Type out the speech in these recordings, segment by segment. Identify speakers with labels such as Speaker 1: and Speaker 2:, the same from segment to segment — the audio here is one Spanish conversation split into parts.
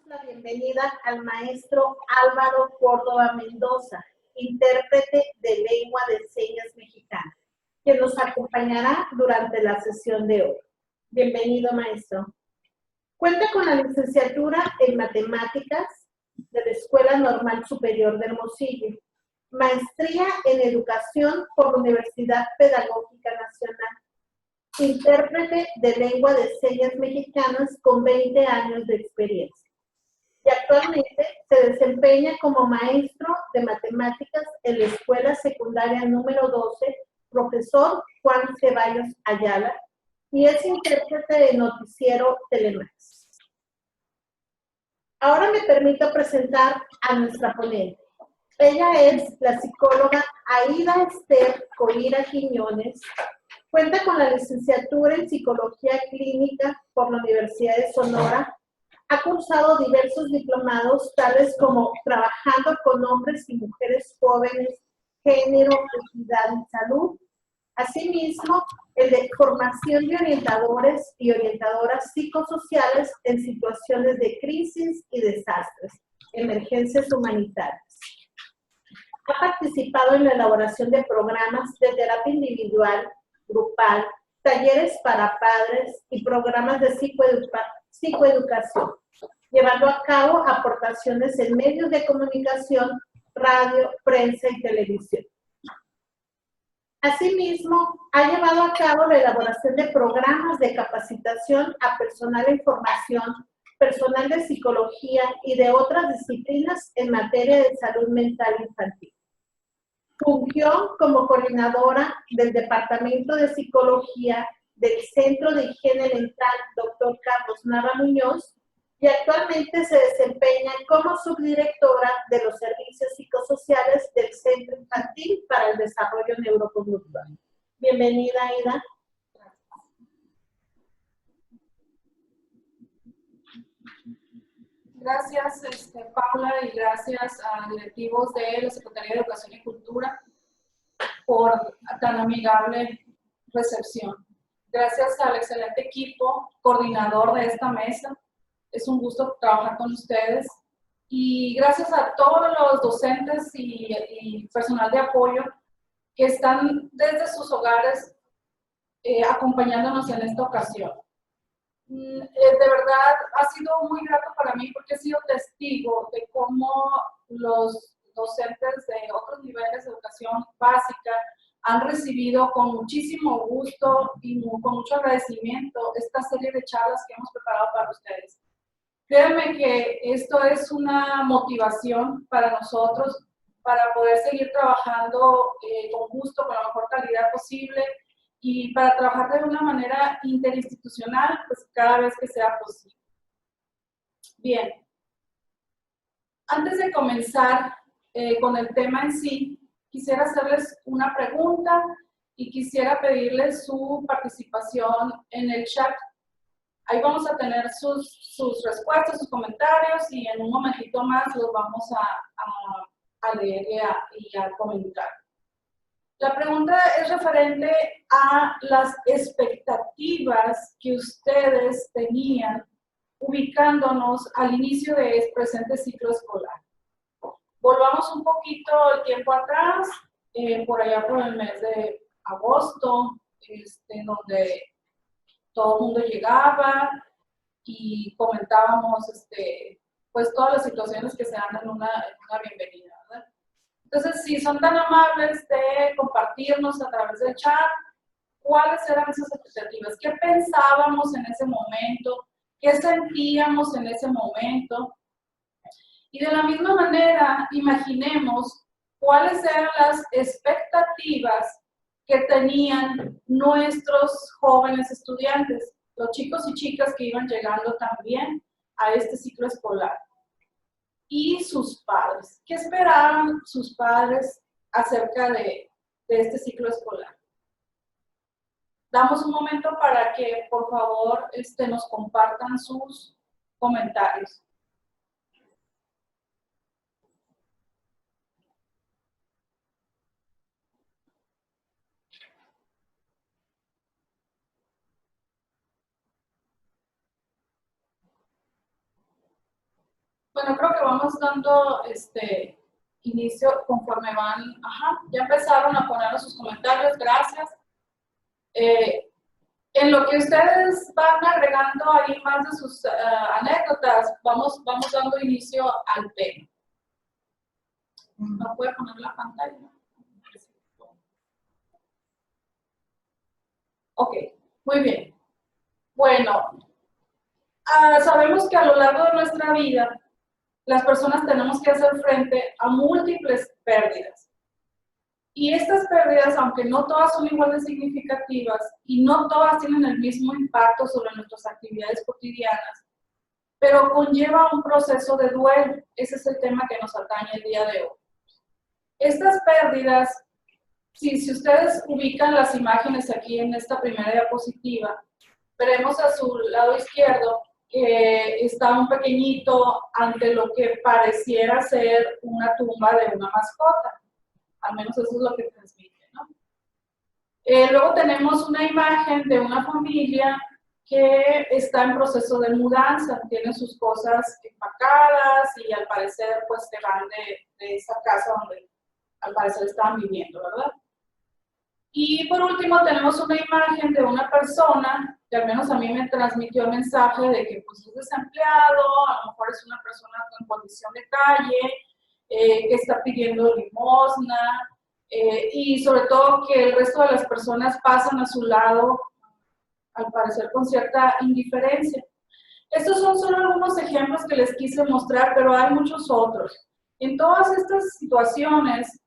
Speaker 1: La bienvenida al maestro Álvaro Córdoba Mendoza, intérprete de lengua de señas mexicana, quien nos acompañará durante la sesión de hoy. Bienvenido, maestro. Cuenta con la licenciatura en Matemáticas de la Escuela Normal Superior de Hermosillo, maestría en Educación por la Universidad Pedagógica Nacional, intérprete de lengua de señas mexicanas con 20 años de experiencia. Y actualmente se desempeña como maestro de matemáticas en la Escuela Secundaria número 12, profesor Juan Ceballos Ayala, y es intérprete de noticiero Telemax. Ahora me permito presentar a nuestra ponente. Ella es la psicóloga Aida Esther Colira Quiñones. Cuenta con la licenciatura en Psicología Clínica por la Universidad de Sonora. Ha cursado diversos diplomados, tales como Trabajando con hombres y mujeres jóvenes, género, equidad y salud. Asimismo, el de formación de orientadores y orientadoras psicosociales en situaciones de crisis y desastres, emergencias humanitarias. Ha participado en la elaboración de programas de terapia individual, grupal, talleres para padres y programas de psicoeducación, llevando a cabo aportaciones en medios de comunicación, radio, prensa y televisión. Asimismo, ha llevado a cabo la elaboración de programas de capacitación a personal en formación, personal de psicología y de otras disciplinas en materia de salud mental infantil. Fungió como coordinadora del Departamento de Psicología del Centro de Higiene Mental Dr. Carlos Nava Muñoz y actualmente se desempeña como subdirectora de los servicios psicosociales del Centro Infantil para el Desarrollo Neuroconductual. Bienvenida, Aida.
Speaker 2: Gracias, Paula, y gracias a directivos de la Secretaría de Educación y Cultura por tan amigable recepción. Gracias al excelente equipo coordinador de esta mesa. Es un gusto trabajar con ustedes. Y gracias a todos los docentes y personal de apoyo que están desde sus hogares acompañándonos en esta ocasión. De verdad ha sido muy grato para mí porque he sido testigo de cómo los docentes de otros niveles de educación básica han recibido con muchísimo gusto y con mucho agradecimiento esta serie de charlas que hemos preparado para ustedes. Créanme que esto es una motivación para nosotros para poder seguir trabajando con gusto, con la mejor calidad posible, y para trabajar de una manera interinstitucional, pues cada vez que sea posible. Bien, antes de comenzar con el tema en sí, quisiera hacerles una pregunta y quisiera pedirles su participación en el chat. Ahí vamos a tener sus respuestas, sus comentarios, y en un momentito más los vamos a leer y a comentar. La pregunta es referente a las expectativas que ustedes tenían ubicándonos al inicio de este presente ciclo escolar. Volvamos un poquito el tiempo atrás, por allá por el mes de agosto, donde todo el mundo llegaba y comentábamos pues todas las situaciones que se dan en una bienvenida, ¿verdad? Entonces, si son tan amables de compartirnos a través del chat, ¿cuáles eran esas expectativas? ¿Qué pensábamos en ese momento? ¿Qué sentíamos en ese momento? Y de la misma manera, imaginemos cuáles eran las expectativas que tenían nuestros jóvenes estudiantes, los chicos y chicas que iban llegando también a este ciclo escolar. Y sus padres. ¿Qué esperaban sus padres acerca de este ciclo escolar? Damos un momento para que, por favor, nos compartan sus comentarios. Bueno, creo que vamos dando inicio conforme van. Ajá, ya empezaron a poner sus comentarios, gracias. En lo que ustedes van agregando ahí más de sus anécdotas, vamos dando inicio al tema. ¿No puede poner la pantalla? Ok, muy bien. Bueno, sabemos que a lo largo de nuestra vida, las personas tenemos que hacer frente a múltiples pérdidas. Y estas pérdidas, aunque no todas son igual de significativas y no todas tienen el mismo impacto sobre nuestras actividades cotidianas, pero conlleva un proceso de duelo. Ese es el tema que nos atañe el día de hoy. Estas pérdidas, si ustedes ubican las imágenes aquí en esta primera diapositiva, veremos a su lado izquierdo que está un pequeñito ante lo que pareciera ser una tumba de una mascota. Al menos eso es lo que transmite, ¿no? Luego tenemos una imagen de una familia que está en proceso de mudanza, tienen sus cosas empacadas y al parecer pues se van de esa casa donde al parecer estaban viviendo, ¿verdad? Y por último tenemos una imagen de una persona que al menos a mí me transmitió el mensaje de que pues es desempleado, a lo mejor es una persona en condición de calle, que está pidiendo limosna, y sobre todo que el resto de las personas pasan a su lado, al parecer con cierta indiferencia. Estos son solo algunos ejemplos que les quise mostrar, pero hay muchos otros. En todas estas situaciones,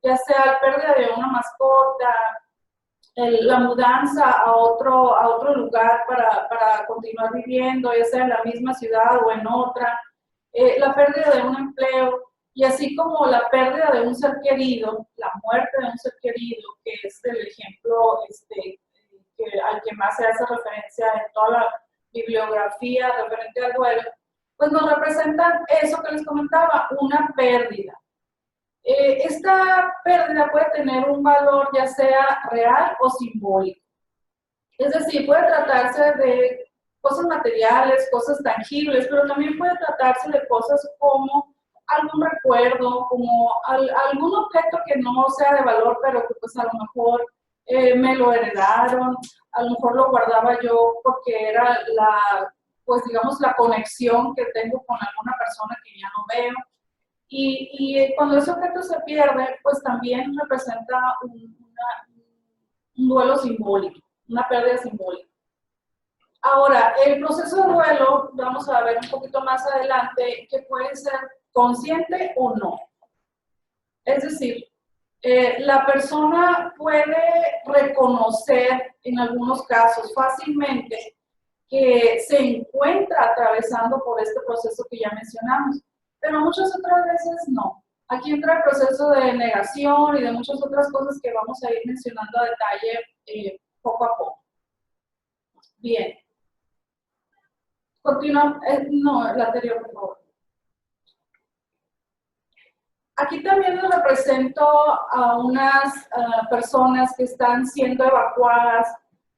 Speaker 2: ya sea la pérdida de una mascota, la mudanza a otro lugar para continuar viviendo, ya sea en la misma ciudad o en otra, la pérdida de un empleo, y así como la pérdida de un ser querido, la muerte de un ser querido, que es el ejemplo al que más se hace referencia en toda la bibliografía referente al duelo, pues nos representan eso que les comentaba, una pérdida. Esta pérdida puede tener un valor ya sea real o simbólico. Es decir, puede tratarse de cosas materiales, cosas tangibles, pero también puede tratarse de cosas como algún recuerdo, como algún objeto que no sea de valor, pero que pues a lo mejor me lo heredaron, a lo mejor lo guardaba yo porque era pues digamos la conexión que tengo con alguna persona que ya no veo. Y cuando ese objeto se pierde, pues también representa un duelo simbólico, una pérdida simbólica. Ahora, el proceso de duelo, vamos a ver un poquito más adelante, que puede ser consciente o no. Es decir, la persona puede reconocer en algunos casos fácilmente que se encuentra atravesando por este proceso que ya mencionamos, pero muchas otras veces no. Aquí entra el proceso de negación y de muchas otras cosas que vamos a ir mencionando a detalle poco a poco. Bien. Continúa, no, la anterior, por favor. Aquí también les represento a unas personas que están siendo evacuadas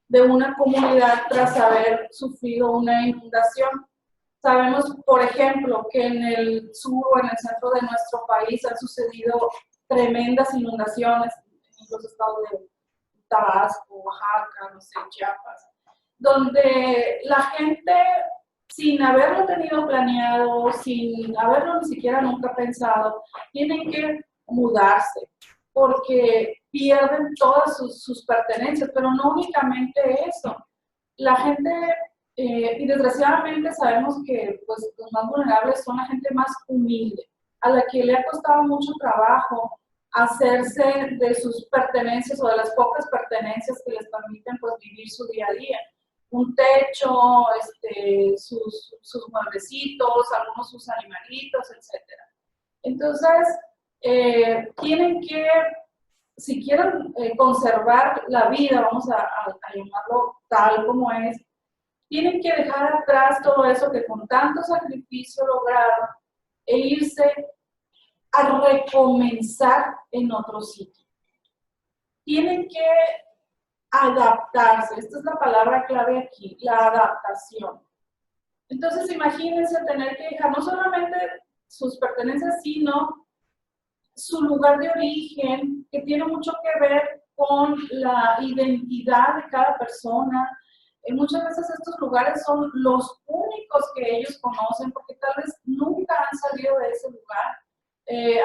Speaker 2: de una comunidad tras haber sufrido una inundación. Sabemos, por ejemplo, que en el sur o en el centro de nuestro país han sucedido tremendas inundaciones en los estados de Tabasco, Oaxaca, no sé, Chiapas, donde la gente, sin haberlo tenido planeado, sin haberlo ni siquiera nunca pensado, tienen que mudarse porque pierden todas sus pertenencias, pero no únicamente eso. La gente, y desgraciadamente sabemos que pues, los más vulnerables son la gente más humilde, a la que le ha costado mucho trabajo hacerse de sus pertenencias o de las pocas pertenencias que les permiten pues, vivir su día a día. Un techo, sus mueblecitos, algunos sus animalitos, etc. Entonces, tienen que, si quieren conservar la vida, vamos a llamarlo tal como es, tienen que dejar atrás todo eso que con tanto sacrificio lograron e irse a recomenzar en otro sitio. Tienen que adaptarse, esta es la palabra clave aquí, la adaptación. Entonces, imagínense tener que dejar no solamente sus pertenencias, sino su lugar de origen, que tiene mucho que ver con la identidad de cada persona. Muchas veces estos lugares son los únicos que ellos conocen, porque tal vez nunca han salido de ese lugar.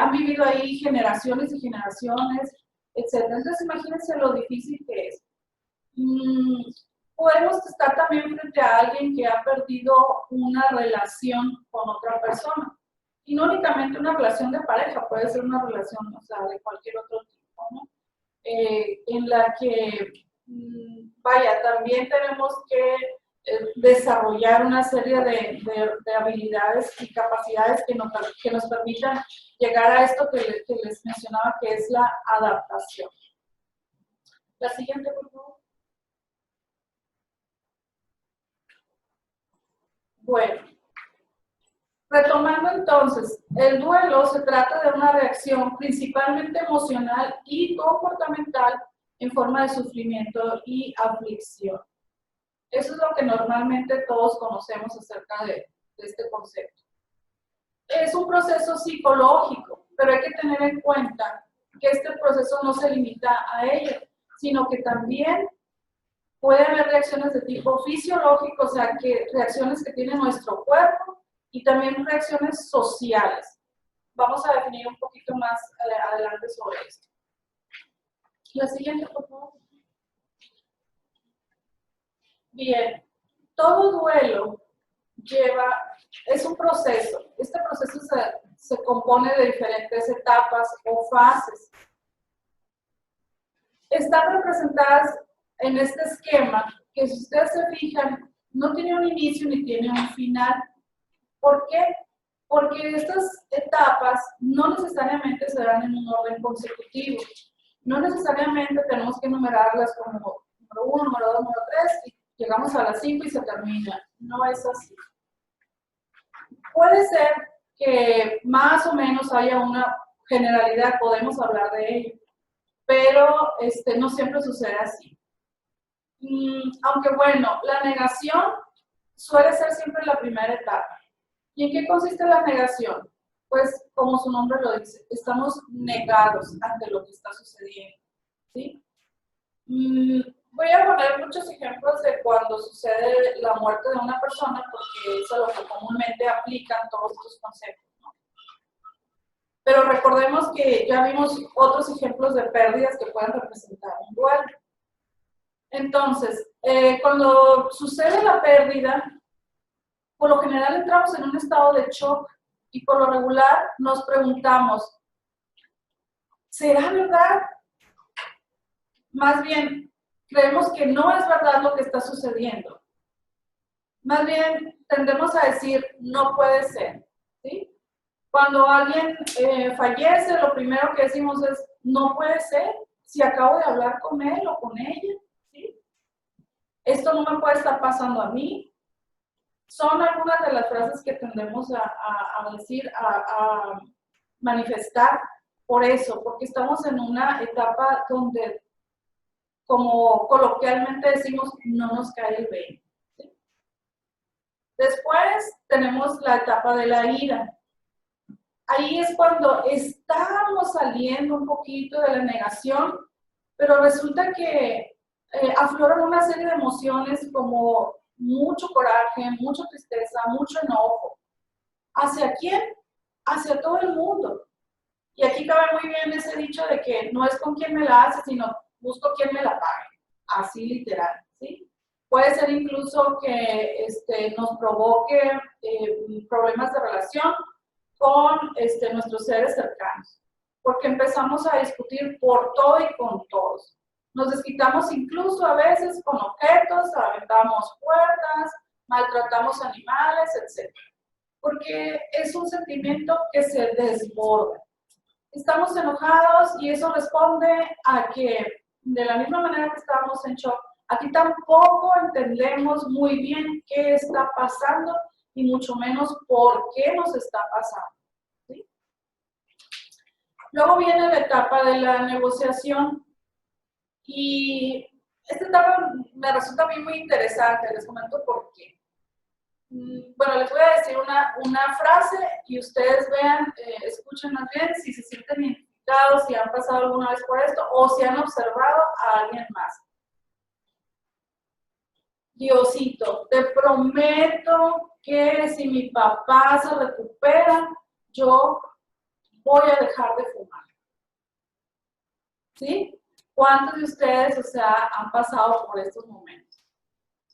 Speaker 2: Han vivido ahí generaciones y generaciones, etc. Entonces, imagínense lo difícil que es. Podemos estar también frente a alguien que ha perdido una relación con otra persona. Y no únicamente una relación de pareja, puede ser una relación, o sea, de cualquier otro tipo, ¿no? En la que, vaya, también tenemos que desarrollar una serie de habilidades y capacidades que nos permitan llegar a esto que les mencionaba, que es la adaptación. La siguiente, por favor. Bueno, retomando entonces, el duelo se trata de una reacción principalmente emocional y comportamental en forma de sufrimiento y aflicción. Eso es lo que normalmente todos conocemos acerca de este concepto. Es un proceso psicológico, pero hay que tener en cuenta que este proceso no se limita a ello, sino que también puede haber reacciones de tipo fisiológico, o sea, que reacciones que tiene nuestro cuerpo, y también reacciones sociales. Vamos a definir un poquito más adelante sobre esto. La siguiente, por favor. Bien, todo duelo es un proceso. Este proceso se compone de diferentes etapas o fases. Están representadas en este esquema, que si ustedes se fijan, no tiene un inicio ni tiene un final. ¿Por qué? Porque estas etapas no necesariamente se dan en un orden consecutivo. No necesariamente tenemos que numerarlas como número 1, número 2, número 3, y llegamos a las 5 y se termina. No es así. Puede ser que más o menos haya una generalidad, podemos hablar de ello, pero no siempre sucede así. Aunque bueno, la negación suele ser siempre la primera etapa. ¿Y en qué consiste la negación? Pues, como su nombre lo dice, estamos negados ante lo que está sucediendo, ¿sí? Voy a poner muchos ejemplos de cuando sucede la muerte de una persona, porque es a lo que comúnmente aplican todos estos conceptos, ¿no? Pero recordemos que ya vimos otros ejemplos de pérdidas que pueden representar un duelo. Entonces, cuando sucede la pérdida, por lo general entramos en un estado de shock y por lo regular nos preguntamos, ¿será verdad? Más bien, creemos que no es verdad lo que está sucediendo. Más bien, tendemos a decir, no puede ser, ¿sí? Cuando alguien fallece, lo primero que decimos es, no puede ser, si acabo de hablar con él o con ella, ¿sí? Esto no me puede estar pasando a mí. Son algunas de las frases que tendemos a decir, a manifestar por eso, porque estamos en una etapa donde, como coloquialmente decimos, no nos cae el 20. ¿Sí? Después tenemos la etapa de la ira. Ahí es cuando estamos saliendo un poquito de la negación, pero resulta que afloran una serie de emociones como mucho coraje, mucha tristeza, mucho enojo. ¿Hacia quién? Hacia todo el mundo. Y aquí cabe muy bien ese dicho de que no es con quién me la hace, sino busco quién me la pague. Así literal, ¿sí? Puede ser incluso que nos provoque problemas de relación con nuestros seres cercanos, porque empezamos a discutir por todo y con todos. Nos desquitamos incluso a veces con objetos, aventamos puertas, maltratamos animales, etc. Porque es un sentimiento que se desborda. Estamos enojados y eso responde a que, de la misma manera que estamos en shock, aquí tampoco entendemos muy bien qué está pasando y mucho menos por qué nos está pasando. ¿Sí? Luego viene la etapa de la negociación. Y esta etapa me resulta a mí muy interesante, les comento por qué. bueno, les voy a decir una frase y ustedes vean, escuchen más bien si se sienten identificados, si han pasado alguna vez por esto o si han observado a alguien más. Diosito, te prometo que si mi papá se recupera, yo voy a dejar de fumar. ¿Sí? ¿Cuántos de ustedes, o sea, han pasado por estos momentos?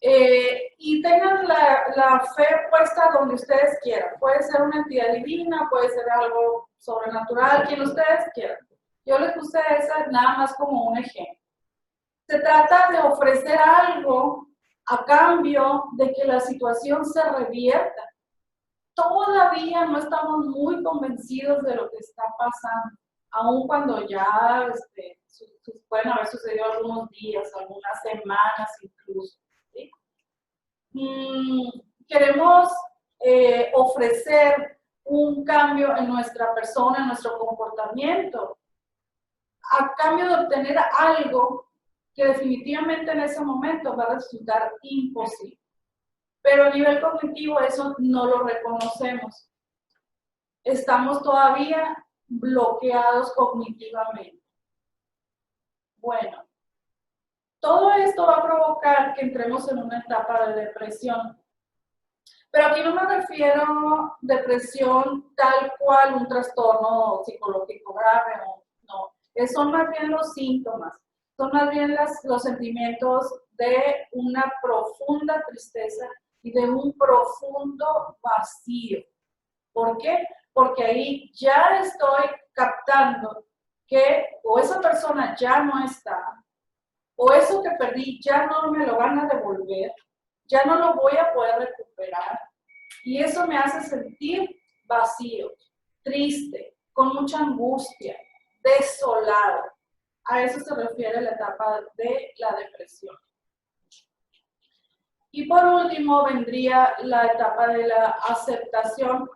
Speaker 2: Y tengan la fe puesta donde ustedes quieran. Puede ser una entidad divina, puede ser algo sobrenatural, quien ustedes quieran. Yo les puse esa nada más como un ejemplo. Se trata de ofrecer algo a cambio de que la situación se revierta. Todavía no estamos muy convencidos de lo que está pasando, aun cuando ya pueden haber sucedido algunos días, algunas semanas incluso. ¿Sí? Queremos ofrecer un cambio en nuestra persona, en nuestro comportamiento, a cambio de obtener algo que definitivamente en ese momento va a resultar imposible. Pero a nivel cognitivo eso no lo reconocemos. Estamos todavía bloqueados cognitivamente. Bueno, todo esto va a provocar que entremos en una etapa de depresión. Pero aquí no me refiero a depresión tal cual, un trastorno psicológico grave, no. Son más bien los síntomas, son más bien los sentimientos de una profunda tristeza y de un profundo vacío. ¿Por qué? Porque ahí ya estoy captando que o esa persona ya no está, o eso que perdí ya no me lo van a devolver, ya no lo voy a poder recuperar. Y eso me hace sentir vacío, triste, con mucha angustia, desolado. A eso se refiere la etapa de la depresión. Y por último vendría la etapa de la aceptación.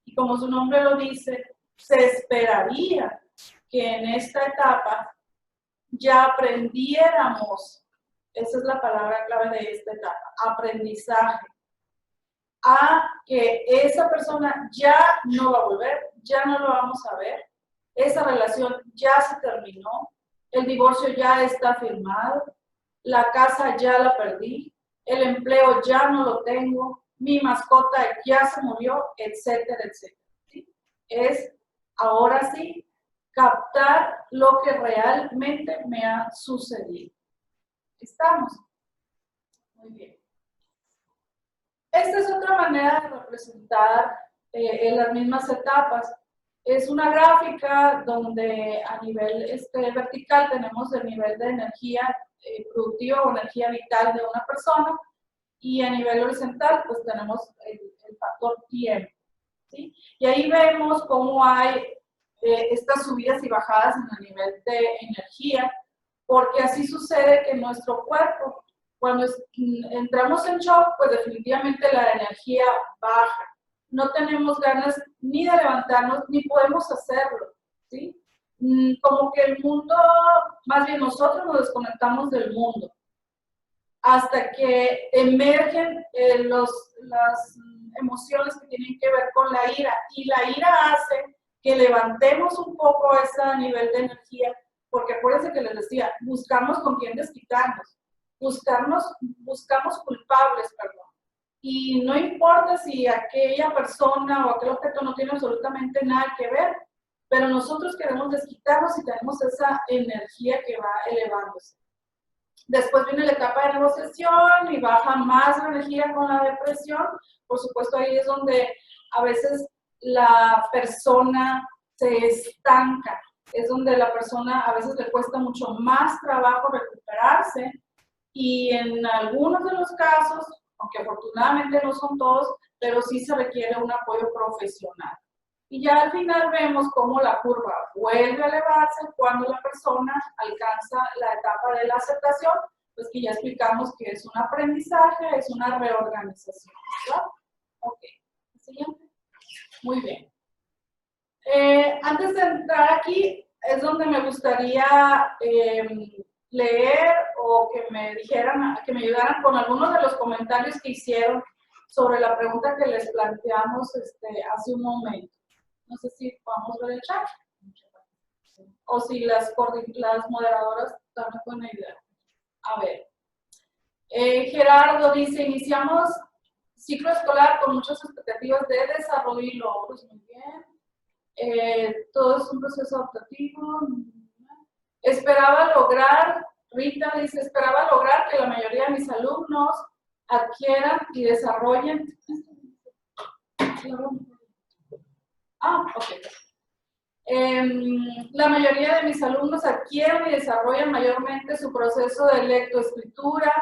Speaker 2: Y como su nombre lo dice, se esperaría que en esta etapa ya aprendiéramos, esa es la palabra clave de esta etapa, aprendizaje, a que esa persona ya no va a volver, ya no lo vamos a ver, esa relación ya se terminó, el divorcio ya está firmado, la casa ya la perdí, el empleo ya no lo tengo, mi mascota ya se murió, etcétera, etcétera. ¿Sí? Es ahora sí captar lo que realmente me ha sucedido. ¿Estamos? Muy bien. Esta es otra manera de representar en las mismas etapas. Es una gráfica donde a nivel vertical tenemos el nivel de energía productiva o energía vital de una persona y a nivel horizontal pues tenemos el factor tiempo. ¿Sí? Y ahí vemos cómo hay estas subidas y bajadas en el nivel de energía, porque así sucede que nuestro cuerpo, cuando entramos en shock, pues definitivamente la energía baja. No tenemos ganas ni de levantarnos, ni podemos hacerlo, ¿sí? Como que el mundo, más bien nosotros nos desconectamos del mundo, hasta que emergen las emociones que tienen que ver con la ira, y la ira hace que levantemos un poco ese nivel de energía, porque acuérdense que les decía, buscamos con quién desquitarnos, buscamos culpables, perdón. Y no importa si aquella persona o aquel objeto no tiene absolutamente nada que ver, pero nosotros queremos desquitarnos y tenemos esa energía que va elevándose. Después viene la etapa de negociación y baja más la energía con la depresión. Por supuesto, ahí es donde a veces la persona se estanca. Es donde la persona a veces le cuesta mucho más trabajo recuperarse y en algunos de los casos, aunque afortunadamente no son todos, pero sí se requiere un apoyo profesional. Y ya al final vemos cómo la curva vuelve a elevarse cuando la persona alcanza la etapa de la aceptación, pues que ya explicamos que es un aprendizaje, es una reorganización, ¿verdad? Ok, siguiente. Muy bien. Antes de entrar aquí, es donde me gustaría leer o que me dijeran, que me ayudaran con algunos de los comentarios que hicieron sobre la pregunta que les planteamos hace un momento. No sé si podemos ver el chat o si las moderadoras dan una buena idea. A ver. Gerardo dice, iniciamos ciclo escolar con muchas expectativas de desarrollo y logros. Muy bien. Todo es un proceso adaptativo. Esperaba lograr, Rita dice, esperaba lograr que la mayoría de mis alumnos adquieran y desarrollen. Ok. La mayoría de mis alumnos adquieren y desarrollan mayormente su proceso de lectoescritura,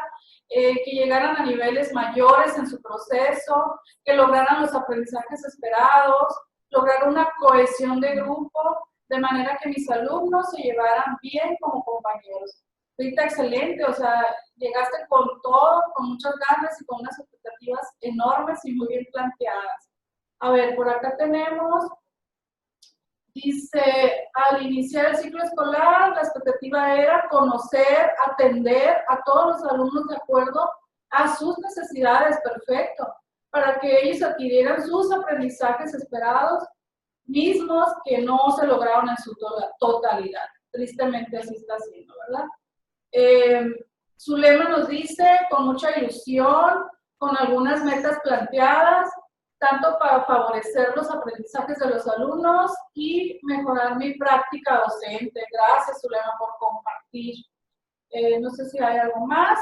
Speaker 2: que llegaran a niveles mayores en su proceso, que lograran los aprendizajes esperados, lograr una cohesión de grupo, de manera que mis alumnos se llevaran bien como compañeros. Rita, excelente, o sea, llegaste con todo, con muchas ganas y con unas expectativas enormes y muy bien planteadas. A ver, por acá tenemos... Dice, al iniciar el ciclo escolar, la expectativa era conocer, atender a todos los alumnos de acuerdo a sus necesidades, perfecto, para que ellos adquirieran sus aprendizajes esperados, mismos que no se lograron en su totalidad. Tristemente así está siendo, ¿verdad? Su lema nos dice, con mucha ilusión, con algunas metas planteadas, tanto para favorecer los aprendizajes de los alumnos y mejorar mi práctica docente. Gracias, Zulema, por compartir. No sé si hay algo más,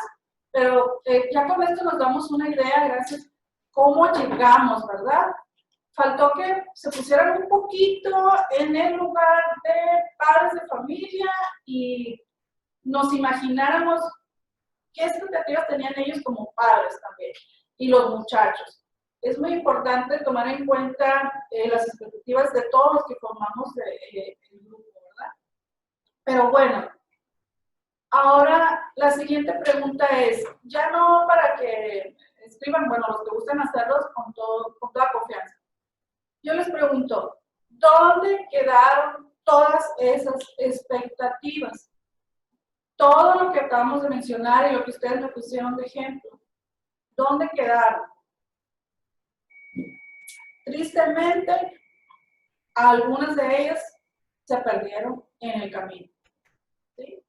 Speaker 2: pero ya con esto nos damos una idea, gracias, cómo llegamos, ¿verdad? Faltó que se pusieran un poquito en el lugar de padres de familia y nos imagináramos qué expectativas tenían ellos como padres también, y los muchachos. Es muy importante tomar en cuenta las expectativas de todos los que formamos el grupo, ¿verdad? Pero bueno, ahora la siguiente pregunta es, ya no para que escriban, bueno, los que gusten hacerlos con toda confianza. Yo les pregunto, ¿dónde quedaron todas esas expectativas? Todo lo que acabamos de mencionar y lo que ustedes me pusieron de ejemplo, ¿dónde quedaron? Tristemente, algunas de ellas se perdieron en el camino. ¿Sí?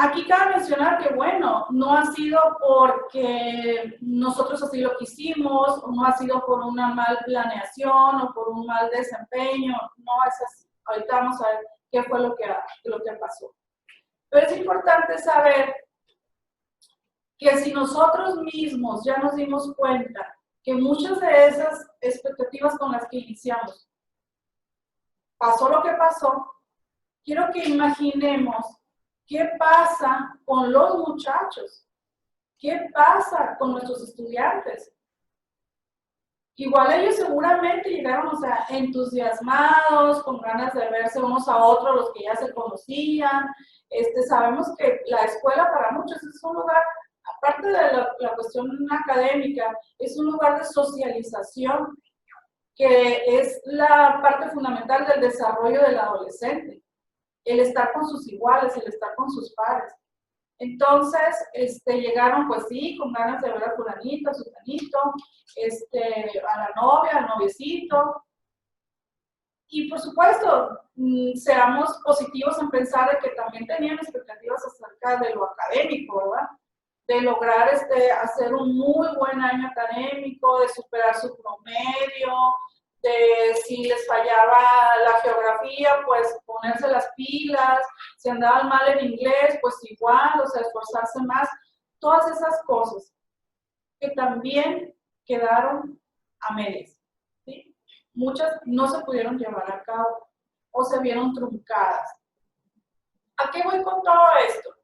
Speaker 2: Aquí cabe mencionar que, bueno, no ha sido porque nosotros así lo quisimos, no ha sido por una mal planeación o por un mal desempeño, no es así. Ahorita vamos a ver qué fue lo que pasó. Pero es importante saber que si nosotros mismos ya nos dimos cuenta que muchas de esas expectativas con las que iniciamos pasó lo que pasó, quiero que imaginemos qué pasa con los muchachos, qué pasa con nuestros estudiantes. Igual ellos seguramente llegaron, o sea, entusiasmados, con ganas de verse unos a otros, los que ya se conocían. Sabemos que la escuela para muchos es un lugar, aparte de la cuestión académica, es un lugar de socialización, que es la parte fundamental del desarrollo del adolescente. El estar con sus iguales, el estar con sus pares. Entonces, llegaron, pues sí, con ganas de ver a fulanito, a sutanito, a la novia, al noviecito. Y por supuesto, seamos positivos en pensar de que también tenían expectativas acerca de lo académico, ¿verdad? De lograr hacer un muy buen año académico, de superar su promedio, de si les fallaba la geografía, pues ponerse las pilas, si andaban mal en inglés, pues igual, o sea, esforzarse más, todas esas cosas que también quedaron a medias, ¿sí? Muchas no se pudieron llevar a cabo o se vieron truncadas. ¿A qué voy con todo esto?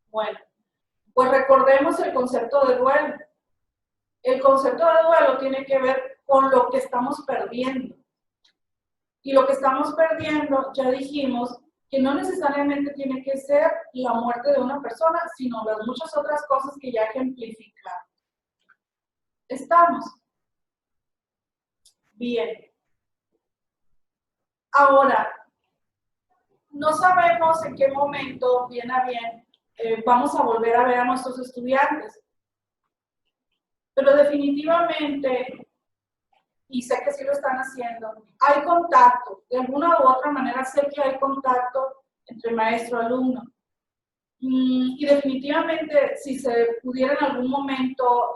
Speaker 2: Bueno, pues recordemos el concepto de duelo. El concepto de duelo tiene que ver con lo que estamos perdiendo. Y lo que estamos perdiendo, ya dijimos, que no necesariamente tiene que ser la muerte de una persona, sino las muchas otras cosas que ya ejemplificamos. ¿Estamos? Bien. Ahora, no sabemos en qué momento, bien a bien, vamos a volver a ver a nuestros estudiantes. Pero definitivamente, y sé que sí lo están haciendo, hay contacto, de alguna u otra manera sé que hay contacto entre maestro y alumno. Y definitivamente, si se pudiera en algún momento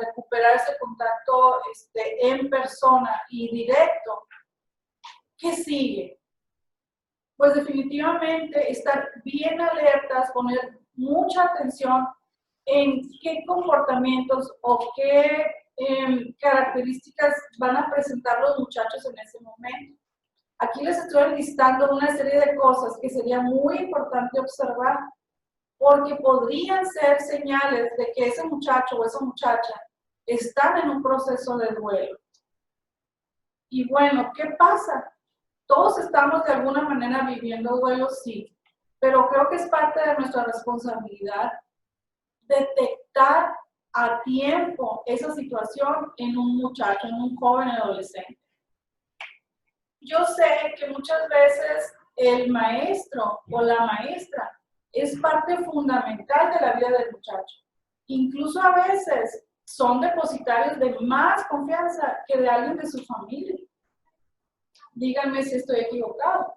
Speaker 2: recuperar ese contacto en persona y directo, ¿qué sigue? Pues definitivamente estar bien alertas, poner mucha atención en qué comportamientos o qué características van a presentar los muchachos en ese momento. Aquí les estoy listando una serie de cosas que sería muy importante observar, porque podrían ser señales de que ese muchacho o esa muchacha están en un proceso de duelo. Y bueno, ¿qué pasa? Todos estamos de alguna manera viviendo duelo, sí, pero creo que es parte de nuestra responsabilidad detectar a tiempo esa situación en un muchacho, en un joven adolescente. Yo sé que muchas veces el maestro o la maestra es parte fundamental de la vida del muchacho. Incluso a veces son depositarios de más confianza que de alguien de su familia. Díganme si estoy equivocado.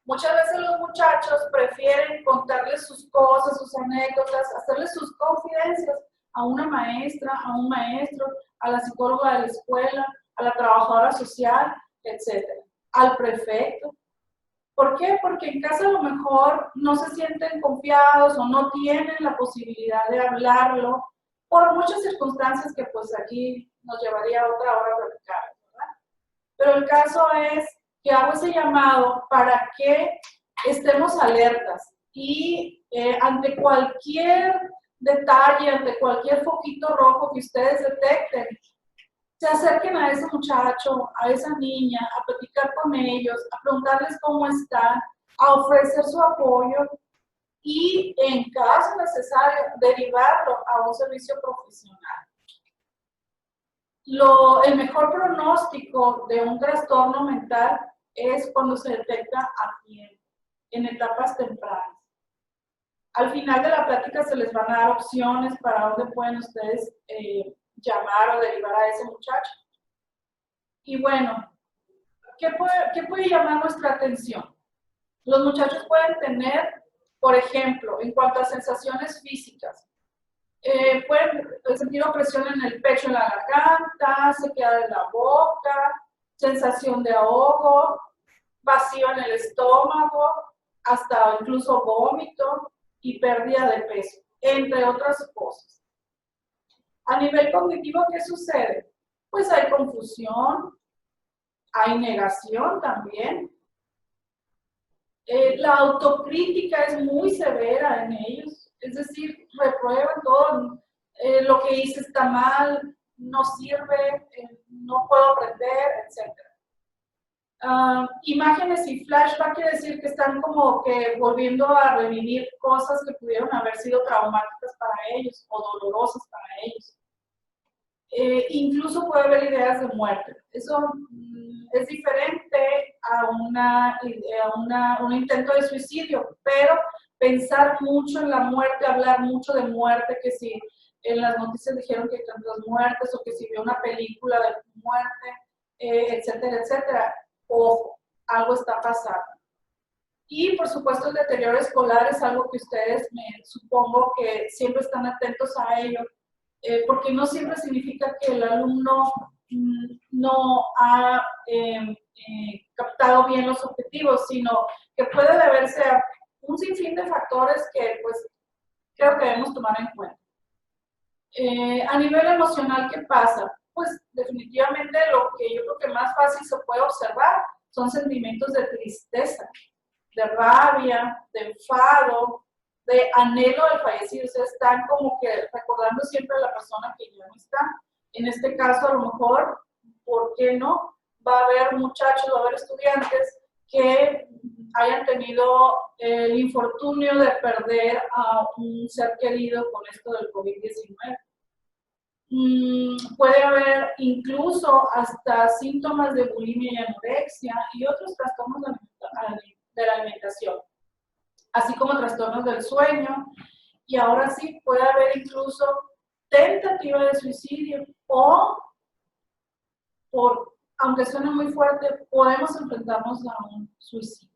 Speaker 2: Muchas veces los muchachos prefieren contarles sus cosas, sus anécdotas, hacerles sus confidencias a una maestra, a un maestro, a la psicóloga de la escuela, a la trabajadora social, etc. Al prefecto. ¿Por qué? Porque en casa a lo mejor no se sienten confiados o no tienen la posibilidad de hablarlo por muchas circunstancias que pues aquí nos llevaría otra hora a platicar, ¿verdad? Pero el caso es que hago ese llamado para que estemos alertas y ante cualquier detalle, ante cualquier foquito rojo que ustedes detecten, se acerquen a ese muchacho, a esa niña, a platicar con ellos, a preguntarles cómo están, a ofrecer su apoyo y, en caso necesario, derivarlo a un servicio profesional. El mejor pronóstico de un trastorno mental es cuando se detecta a tiempo, en etapas tempranas. Al final de la plática se les van a dar opciones para dónde pueden ustedes llamar o derivar a ese muchacho. Y bueno, ¿qué puede llamar nuestra atención? Los muchachos pueden tener, por ejemplo, en cuanto a sensaciones físicas, pueden sentir opresión en el pecho, en la garganta, sequedad en la boca, sensación de ahogo, vacío en el estómago, hasta incluso vómito y pérdida de peso, entre otras cosas. A nivel cognitivo, ¿qué sucede? Pues hay confusión, hay negación también. La autocrítica es muy severa en ellos, es decir, reprueban todo, lo que hice está mal, no sirve, no puedo aprender, etc. Imágenes y flashback quiere decir que están como que volviendo a revivir cosas que pudieron haber sido traumáticas para ellos o dolorosas para ellos. Incluso puede haber ideas de muerte. Eso es diferente a un intento de suicidio, pero pensar mucho en la muerte, hablar mucho de muerte, que si en las noticias dijeron que hay tantas muertes o que si vio una película de muerte, etcétera, etcétera. Ojo, algo está pasando. Y por supuesto el deterioro escolar es algo que ustedes supongo que siempre están atentos a ello, porque no siempre significa que el alumno no ha captado bien los objetivos, sino que puede deberse a un sinfín de factores que pues creo que debemos tomar en cuenta. A nivel emocional, ¿qué pasa? Pues definitivamente lo que yo creo que más fácil se puede observar son sentimientos de tristeza, de rabia, de enfado, de anhelo del fallecido. O sea, están como que recordando siempre a la persona que ya no está. En este caso, a lo mejor, ¿por qué no? Va a haber muchachos, va a haber estudiantes que hayan tenido el infortunio de perder a un ser querido con esto del COVID-19. Puede haber incluso hasta síntomas de bulimia y anorexia y otros trastornos de la alimentación, así como trastornos del sueño, y ahora sí puede haber incluso tentativa de suicidio o aunque suene muy fuerte, podemos enfrentarnos a un suicidio.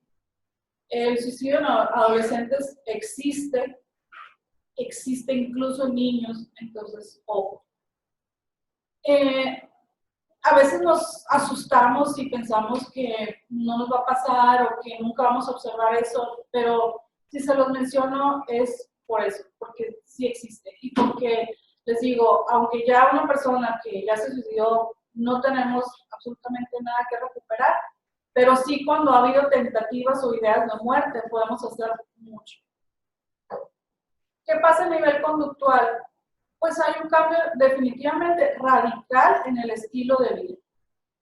Speaker 2: El suicidio en adolescentes existe incluso en niños, entonces, ojo. A veces nos asustamos y pensamos que no nos va a pasar o que nunca vamos a observar eso, pero si se los menciono es por eso, porque sí existe. Y porque les digo, aunque ya una persona que ya se suicidó, no tenemos absolutamente nada que recuperar, pero sí cuando ha habido tentativas o ideas de muerte podemos hacer mucho. ¿Qué pasa a nivel conductual? Pues hay un cambio definitivamente radical en el estilo de vida.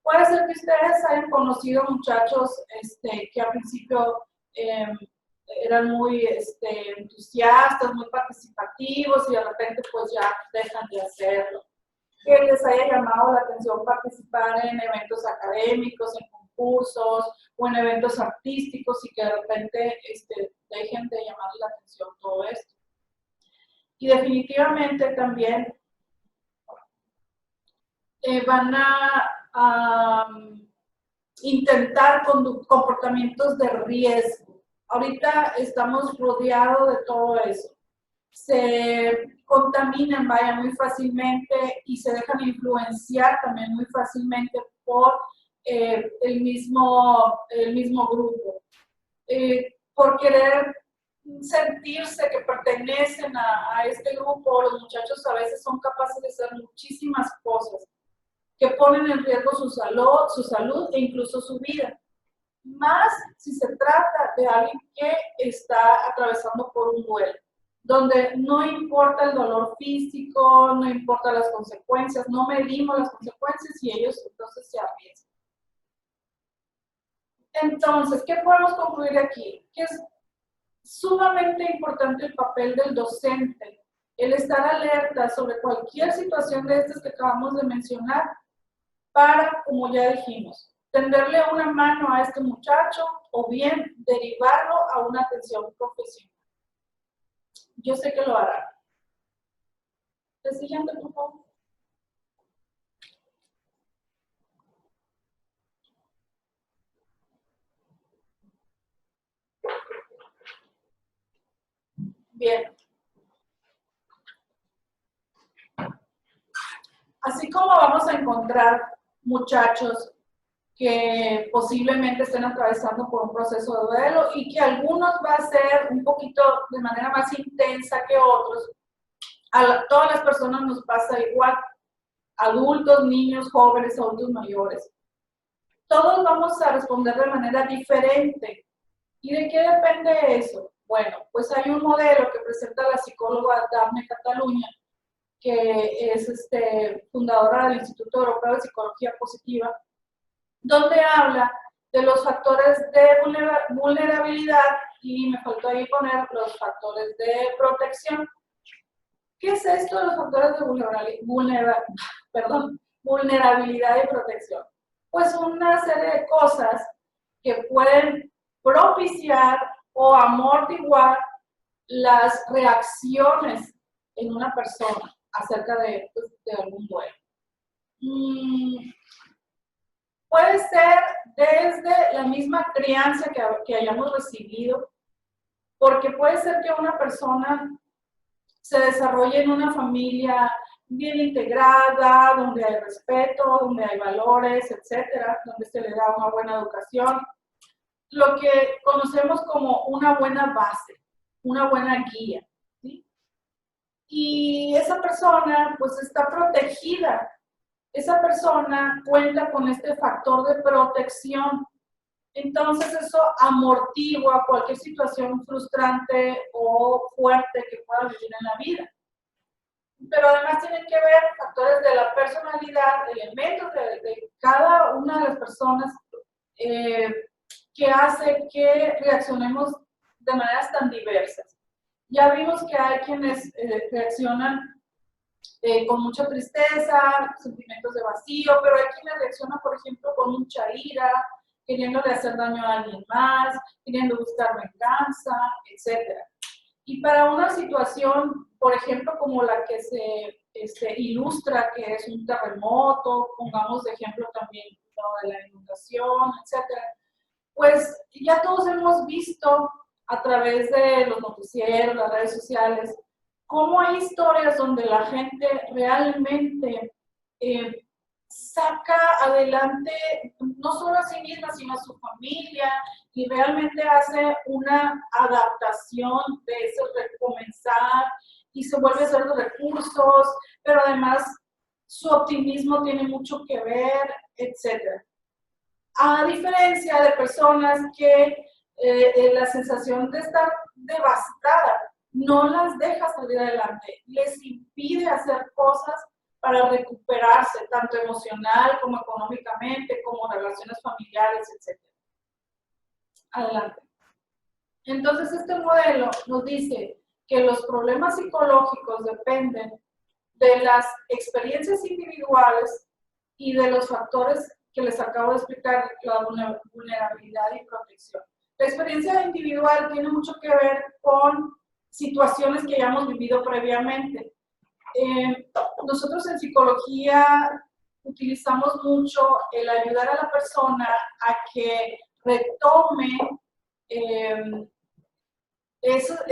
Speaker 2: Puede ser que ustedes hayan conocido muchachos que al principio eran muy entusiastas, muy participativos y de repente pues ya dejan de hacerlo. Que les haya llamado la atención participar en eventos académicos, en concursos o en eventos artísticos y que de repente dejen de llamar la atención todo esto. Y definitivamente también van a intentar comportamientos de riesgo. Ahorita estamos rodeados de todo eso. Se contaminan, muy fácilmente y se dejan influenciar también muy fácilmente por el mismo grupo. Por querer sentirse que pertenecen a este grupo, los muchachos a veces son capaces de hacer muchísimas cosas que ponen en riesgo su salud e incluso su vida. Más si se trata de alguien que está atravesando por un duelo, donde no importa el dolor físico, no importa las consecuencias, no medimos las consecuencias y ellos entonces se arriesgan. Entonces, ¿qué podemos concluir aquí? Que es sumamente importante el papel del docente, el estar alerta sobre cualquier situación de estas que acabamos de mencionar para, como ya dijimos, tenderle una mano a este muchacho o bien derivarlo a una atención profesional. Yo sé que lo hará. El siguiente, por favor. Bien. Así como vamos a encontrar muchachos que posiblemente estén atravesando por un proceso de duelo y que algunos va a ser un poquito de manera más intensa que otros, a todas las personas nos pasa igual, adultos, niños, jóvenes, adultos mayores. Todos vamos a responder de manera diferente. ¿Y de qué depende eso? Bueno, pues hay un modelo que presenta la psicóloga Daphne Cataluña, que es fundadora del Instituto Europeo de Psicología Positiva, donde habla de los factores de vulnerabilidad y me faltó ahí poner los factores de protección. ¿Qué es esto de los factores de vulnerabilidad y protección? Pues una serie de cosas que pueden propiciar o amortiguar las reacciones en una persona acerca de algún duelo. Puede ser desde la misma crianza que hayamos recibido, porque puede ser que una persona se desarrolle en una familia bien integrada, donde hay respeto, donde hay valores, etcétera, donde se le da una buena educación, lo que conocemos como una buena base, una buena guía, ¿sí? Y esa persona pues está protegida, esa persona cuenta con este factor de protección, entonces eso amortigua cualquier situación frustrante o fuerte que pueda vivir en la vida. Pero además tienen que ver factores de la personalidad, elementos de cada una de las personas que hace que reaccionemos de maneras tan diversas. Ya vimos que hay quienes reaccionan con mucha tristeza, sentimientos de vacío, pero hay quienes reaccionan, por ejemplo, con mucha ira, queriéndole hacer daño a alguien más, queriendo buscar venganza, etc. Y para una situación, por ejemplo, como la que se ilustra que es un terremoto, pongamos de ejemplo también lo de la inundación, etcétera. Pues ya todos hemos visto a través de los noticieros, las redes sociales, cómo hay historias donde la gente realmente saca adelante no solo a sí misma, sino a su familia, y realmente hace una adaptación de ese recomenzar y se vuelve a hacer los recursos, pero además su optimismo tiene mucho que ver, etc. A diferencia de personas que la sensación de estar devastada no las deja salir adelante, les impide hacer cosas para recuperarse, tanto emocional como económicamente, como relaciones familiares, etc. Adelante. Entonces, este modelo nos dice que los problemas psicológicos dependen de las experiencias individuales y de los factores que les acabo de explicar, la vulnerabilidad y protección. La experiencia individual tiene mucho que ver con situaciones que ya hemos vivido previamente. Nosotros en psicología utilizamos mucho el ayudar a la persona a que retome esa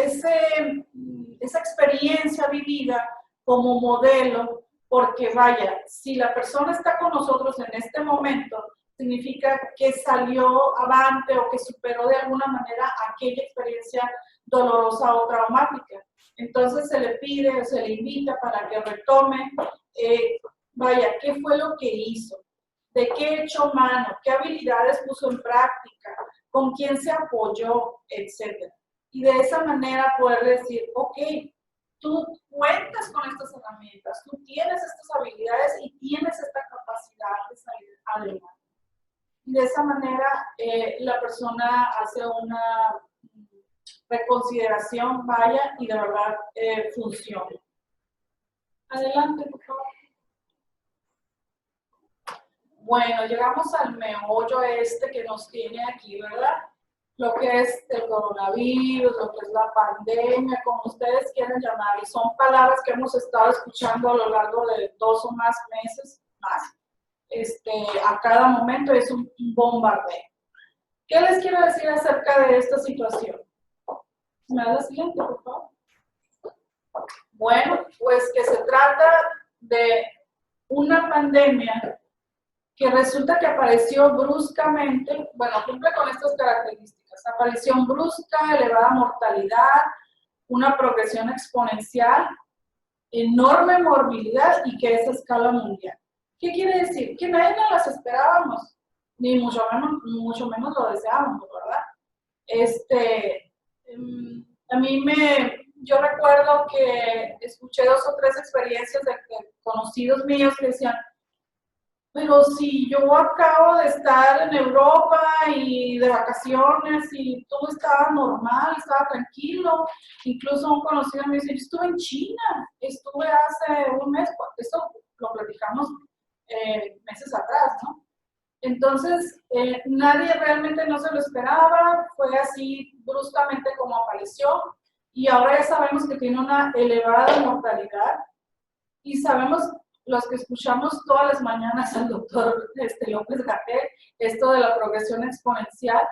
Speaker 2: experiencia vivida como modelo, porque vaya, si la persona está con nosotros en este momento, significa que salió avante o que superó de alguna manera aquella experiencia dolorosa o traumática. Entonces se le pide o se le invita para que retome, vaya, ¿qué fue lo que hizo? ¿De qué echó mano? ¿Qué habilidades puso en práctica? ¿Con quién se apoyó? Etcétera. Y de esa manera poder decir, ok, tú cuentas con estas herramientas, tú tienes estas habilidades y tienes esta capacidad de salir adelante. Y de esa manera la persona hace una reconsideración, vaya, y de verdad funciona. Adelante, por favor. Bueno, llegamos al meollo que nos tiene aquí, ¿verdad? Lo que es el coronavirus, lo que es la pandemia, como ustedes quieran llamar, y son palabras que hemos estado escuchando a lo largo de 2 o más meses, a cada momento es un bombardeo. ¿Qué les quiero decir acerca de esta situación? ¿Me da la siguiente, por favor? Bueno, pues que se trata de una pandemia que resulta que apareció bruscamente, bueno, cumple con estas características, aparición brusca, elevada mortalidad, una progresión exponencial, enorme morbilidad y que es a escala mundial. ¿Qué quiere decir? Que nadie nos las esperábamos, ni mucho menos lo deseábamos, ¿verdad? Yo recuerdo que escuché 2 o 3 experiencias de conocidos míos que decían, pero si yo acabo de estar en Europa y de vacaciones y todo estaba normal, estaba tranquilo, incluso un conocido me dice, yo estuve en China, estuve hace un mes, esto lo platicamos meses atrás, ¿no? Entonces, nadie realmente no se lo esperaba, fue así bruscamente como apareció, y ahora ya sabemos que tiene una elevada mortalidad, y sabemos, los que escuchamos todas las mañanas al doctor López-Gatell, esto de la progresión exponencial,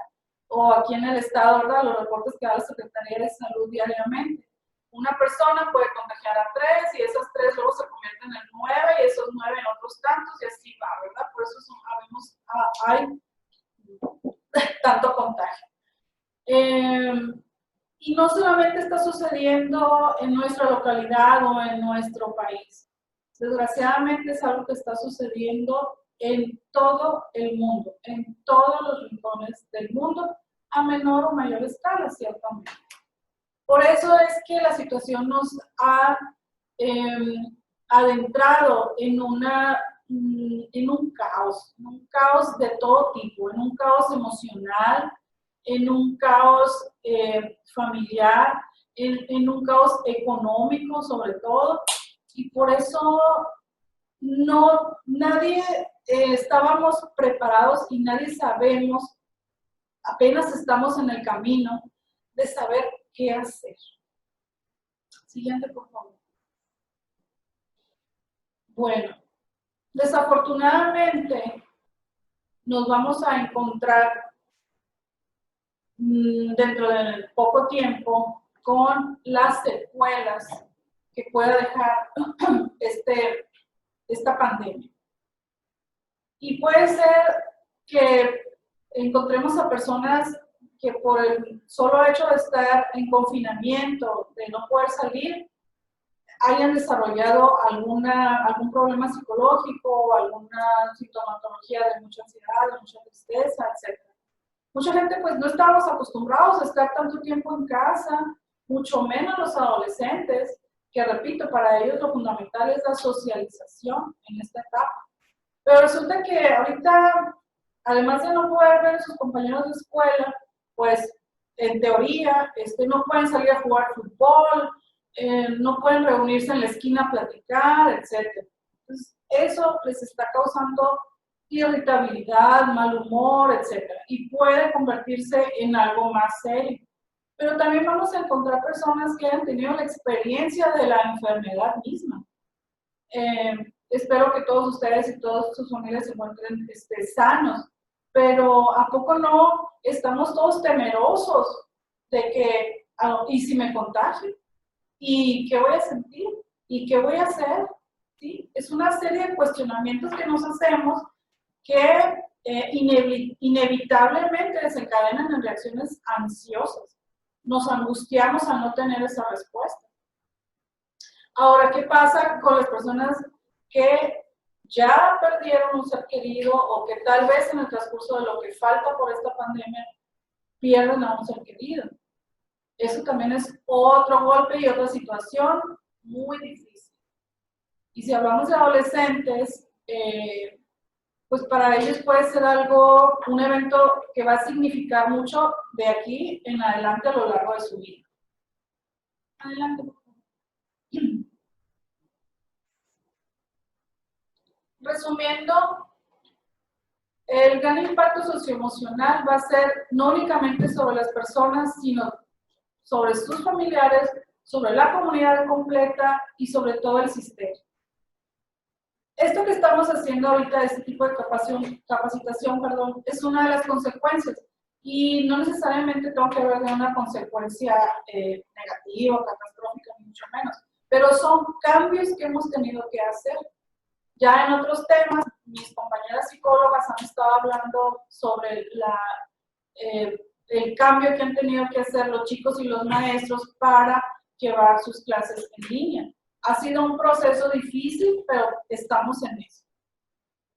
Speaker 2: o aquí en el estado, ¿verdad? Los reportes que da la Secretaría de Salud diariamente. Una persona puede contagiar a 3 y esas 3 luego se convierten en 9 y esos 9 en otros tantos y así va, ¿verdad? Por eso hay tanto contagio. Y no solamente está sucediendo en nuestra localidad o en nuestro país. Desgraciadamente es algo que está sucediendo en todo el mundo, en todos los rincones del mundo, a menor o mayor escala, ciertamente. Por eso es que la situación nos ha adentrado en un caos de todo tipo, en un caos emocional, en un caos familiar, en un caos económico sobre todo, y por eso nadie estábamos preparados y nadie sabemos, apenas estamos en el camino de saber qué hacer. Siguiente, por favor. Bueno, desafortunadamente nos vamos a encontrar dentro de poco tiempo con las secuelas que pueda dejar esta pandemia. Y puede ser que encontremos a personas que por el solo hecho de estar en confinamiento, de no poder salir, hayan desarrollado algún problema psicológico, alguna sintomatología de mucha ansiedad, de mucha tristeza, etc. Mucha gente pues no estábamos acostumbrados a estar tanto tiempo en casa, mucho menos los adolescentes, que repito, para ellos lo fundamental es la socialización en esta etapa. Pero resulta que ahorita, además de no poder ver a sus compañeros de escuela, pues en teoría no pueden salir a jugar fútbol, no pueden reunirse en la esquina a platicar, etc. Entonces, eso les está causando irritabilidad, mal humor, etc. Y puede convertirse en algo más serio. Pero también vamos a encontrar personas que han tenido la experiencia de la enfermedad misma. Espero que todos ustedes y todas sus familias se encuentren sanos, pero ¿a poco no estamos todos temerosos de que, y si me contagio? ¿Y qué voy a sentir? ¿Y qué voy a hacer? ¿Sí? Es una serie de cuestionamientos que nos hacemos que inevitablemente desencadenan en reacciones ansiosas. Nos angustiamos al no tener esa respuesta. Ahora, ¿qué pasa con las personas que ya perdieron un ser querido o que tal vez en el transcurso de lo que falta por esta pandemia pierden a un ser querido? Eso también es otro golpe y otra situación muy difícil. Y si hablamos de adolescentes, pues para ellos puede ser un evento que va a significar mucho de aquí en adelante a lo largo de su vida. Adelante, por favor. Resumiendo, el gran impacto socioemocional va a ser no únicamente sobre las personas, sino sobre sus familiares, sobre la comunidad completa y sobre todo el sistema. Esto que estamos haciendo ahorita, este tipo de capacitación, es una de las consecuencias. Y no necesariamente tengo que hablar de una consecuencia negativa, catastrófica, ni mucho menos. Pero son cambios que hemos tenido que hacer. Ya en otros temas, mis compañeras psicólogas han estado hablando sobre el cambio que han tenido que hacer los chicos y los maestros para llevar sus clases en línea. Ha sido un proceso difícil, pero estamos en eso.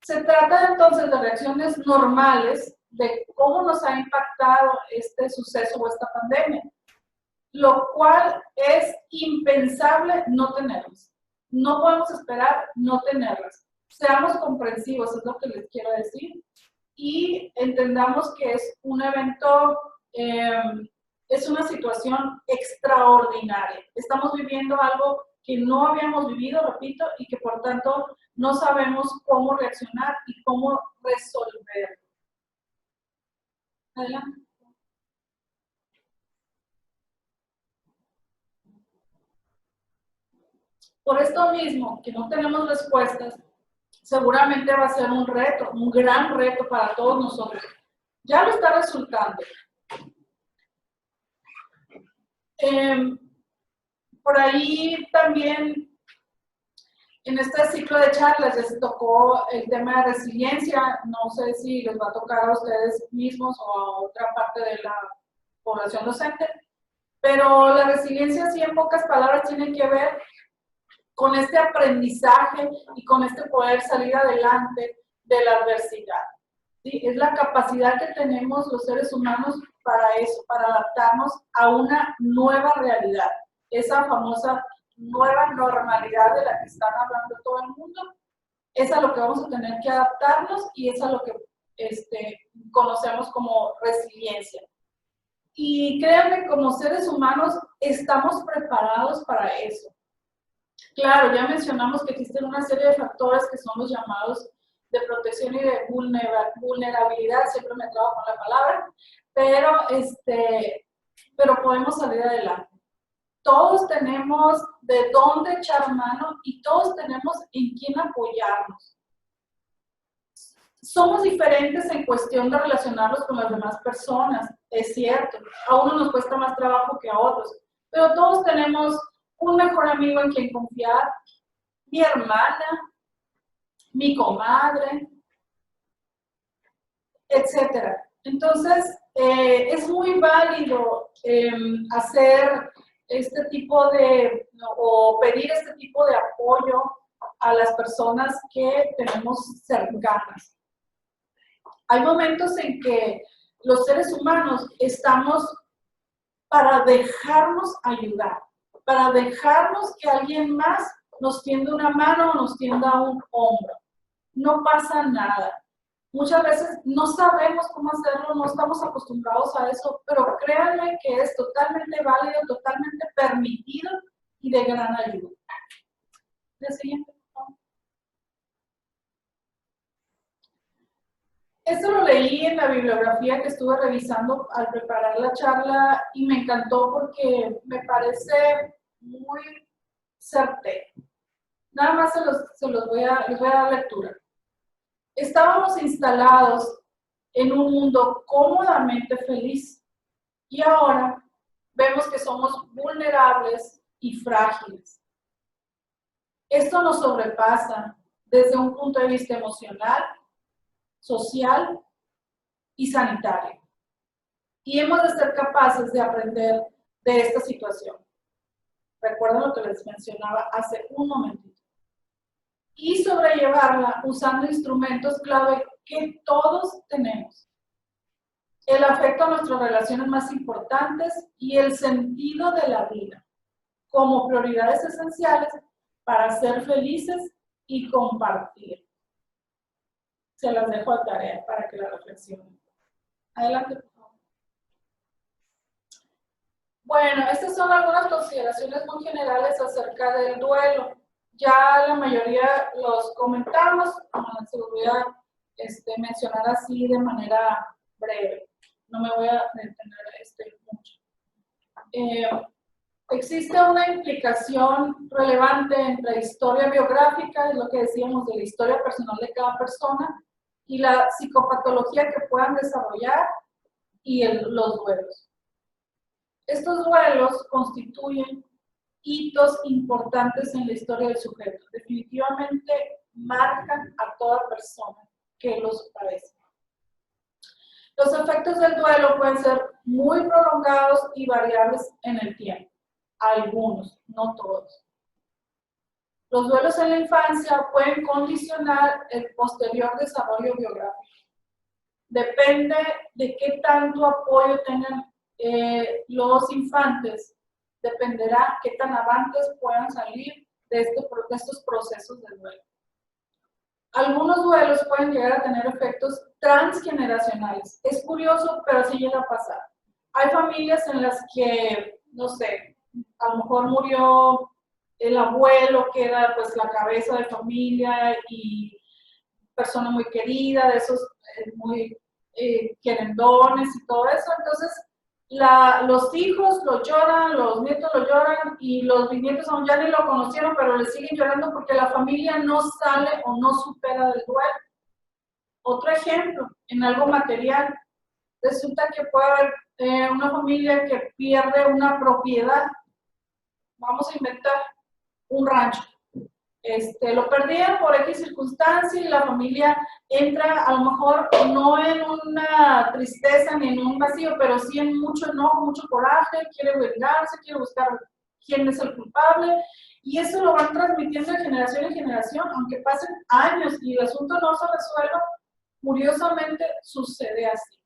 Speaker 2: Se trata entonces de reacciones normales de cómo nos ha impactado este suceso o esta pandemia, lo cual es impensable no tenerlas. No podemos esperar no tenerlas. Seamos comprensivos, es lo que les quiero decir, y entendamos que es un evento, es una situación extraordinaria. Estamos viviendo algo que no habíamos vivido, repito, y que por tanto no sabemos cómo reaccionar y cómo resolverlo. Adelante. Por esto mismo, que no tenemos respuestas, seguramente va a ser un reto, un gran reto para todos nosotros. Ya lo está resultando. Por ahí también, en este ciclo de charlas, ya se tocó el tema de resiliencia. No sé si les va a tocar a ustedes mismos o a otra parte de la población docente, pero la resiliencia, sí, en pocas palabras, tiene que ver con este aprendizaje y con este poder salir adelante de la adversidad. ¿Sí? Es la capacidad que tenemos los seres humanos para eso, para adaptarnos a una nueva realidad, esa famosa nueva normalidad de la que están hablando todo el mundo. Es a lo que vamos a tener que adaptarnos y es a lo que conocemos como resiliencia. Y créanme, como seres humanos estamos preparados para eso. Claro, ya mencionamos que existen una serie de factores que son los llamados de protección y de vulnerabilidad, siempre me trago con la palabra, pero podemos salir adelante. todos tenemos de dónde echar mano y todos tenemos en quién apoyarnos. Somos diferentes en cuestión de relacionarnos con las demás personas, es cierto. A uno nos cuesta más trabajo que a otros, pero todos tenemos un mejor amigo en quien confiar, mi hermana, mi comadre, etc. Entonces, es muy válido hacer este tipo de, o pedir este tipo de apoyo a las personas que tenemos cercanas. Hay momentos en que los seres humanos estamos para dejarnos ayudar, para dejarnos que alguien más nos tienda una mano o nos tienda un hombro. No pasa nada. Muchas veces no sabemos cómo hacerlo, no estamos acostumbrados a eso, pero créanme que es totalmente válido, totalmente permitido y de gran ayuda. ¿La siguiente? Esto lo leí en la bibliografía que estuve revisando al preparar la charla y me encantó porque me parece muy certero. Nada más les voy a dar lectura. Estábamos instalados en un mundo cómodamente feliz y ahora vemos que somos vulnerables y frágiles. Esto nos sobrepasa desde un punto de vista emocional, social y sanitario. Y hemos de ser capaces de aprender de esta situación. Recuerden lo que les mencionaba hace un momentito. Y sobrellevarla usando instrumentos clave que todos tenemos. El afecto a nuestras relaciones más importantes y el sentido de la vida como prioridades esenciales para ser felices y compartir. Se las dejo a tarea para que la reflexionen. Adelante, por favor. Bueno, estas son algunas consideraciones muy generales acerca del duelo. Ya la mayoría los comentamos, se los voy a mencionar así de manera breve. No me voy a detener mucho. Existe una implicación relevante entre historia biográfica, es lo que decíamos de la historia personal de cada persona, y la psicopatología que puedan desarrollar y los duelos. Estos duelos constituyen hitos importantes en la historia del sujeto. Definitivamente marcan a toda persona que los padece. Los efectos del duelo pueden ser muy prolongados y variables en el tiempo. Algunos, no todos. Los duelos en la infancia pueden condicionar el posterior desarrollo biográfico. Depende de qué tanto apoyo tengan los infantes, dependerá qué tan avantes puedan salir de estos procesos de duelo. Algunos duelos pueden llegar a tener efectos transgeneracionales. Es curioso, pero sí llega a pasar. Hay familias en las que, no sé, a lo mejor murió el abuelo, que era pues la cabeza de familia y persona muy querida, de esos muy querendones y todo eso. Entonces, los hijos lo lloran, los nietos lo lloran y los bisnietos aún ya ni lo conocieron, pero le siguen llorando porque la familia no sale o no supera del duelo. Otro ejemplo, en algo material, resulta que puede haber una familia que pierde una propiedad. Vamos a inventar un rancho. Lo perdieron por X circunstancia y la familia entra a lo mejor no en una tristeza ni en un vacío, pero sí en mucho enojo, mucho coraje, quiere vengarse, quiere buscar quién es el culpable, y eso lo van transmitiendo de generación en generación, aunque pasen años y el asunto no se resuelva, curiosamente sucede así.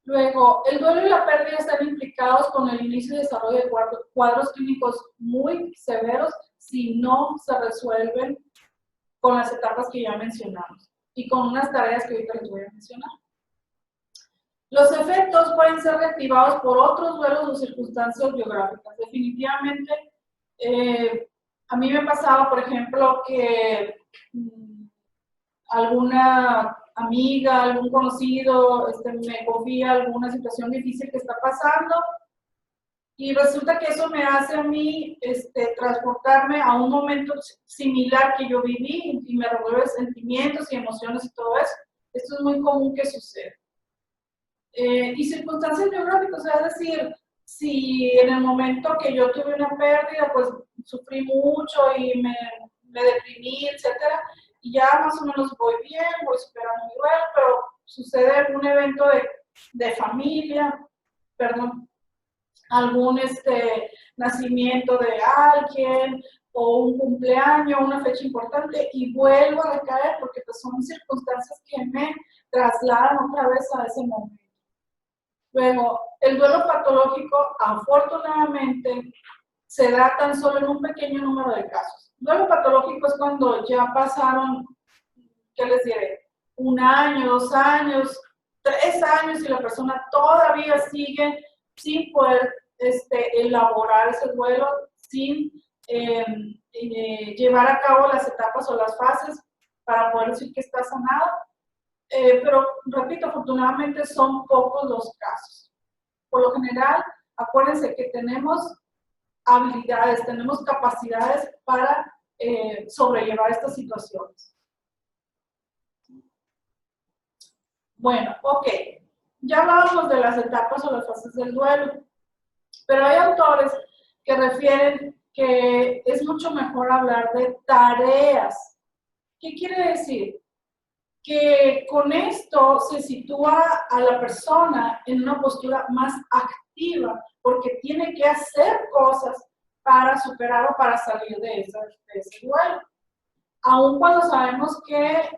Speaker 2: Luego, el duelo y la pérdida están implicados con el inicio y desarrollo de cuadros clínicos muy severos si no se resuelven con las etapas que ya mencionamos y con unas tareas que ahorita les voy a mencionar. Los efectos pueden ser reactivados por otros duelos o circunstancias biográficas. Definitivamente, a mí me pasaba, por ejemplo, que alguna amiga, algún conocido me confía alguna situación difícil que está pasando Y resulta que eso me hace a mí transportarme a un momento similar que yo viví y me revuelve sentimientos y emociones y todo eso. Esto es muy común que suceda. Y circunstancias biográficas, es decir, si en el momento que yo tuve una pérdida, pues sufrí mucho y me deprimí, etcétera, y ya más o menos voy bien, voy superando mi duelo, pero sucede un evento de familia, perdón, algún nacimiento de alguien o un cumpleaños, una fecha importante y vuelvo a recaer porque pues, son circunstancias que me trasladan otra vez a ese momento. Luego, el duelo patológico, afortunadamente, se da tan solo en un pequeño número de casos. Duelo patológico es cuando ya pasaron, ¿qué les diré? 1 año, 2 años, 3 años y la persona todavía sigue sin poder elaborar ese duelo, sin llevar a cabo las etapas o las fases para poder decir que está sanado. Pero, repito, afortunadamente son pocos los casos. Por lo general, acuérdense que tenemos habilidades, tenemos capacidades para sobrellevar estas situaciones. Bueno, ok. Ya hablábamos de las etapas o las fases del duelo, pero hay autores que refieren que es mucho mejor hablar de tareas. ¿Qué quiere decir? Que con esto se sitúa a la persona en una postura más activa, porque tiene que hacer cosas para superar o para salir de ese duelo. Aun cuando sabemos que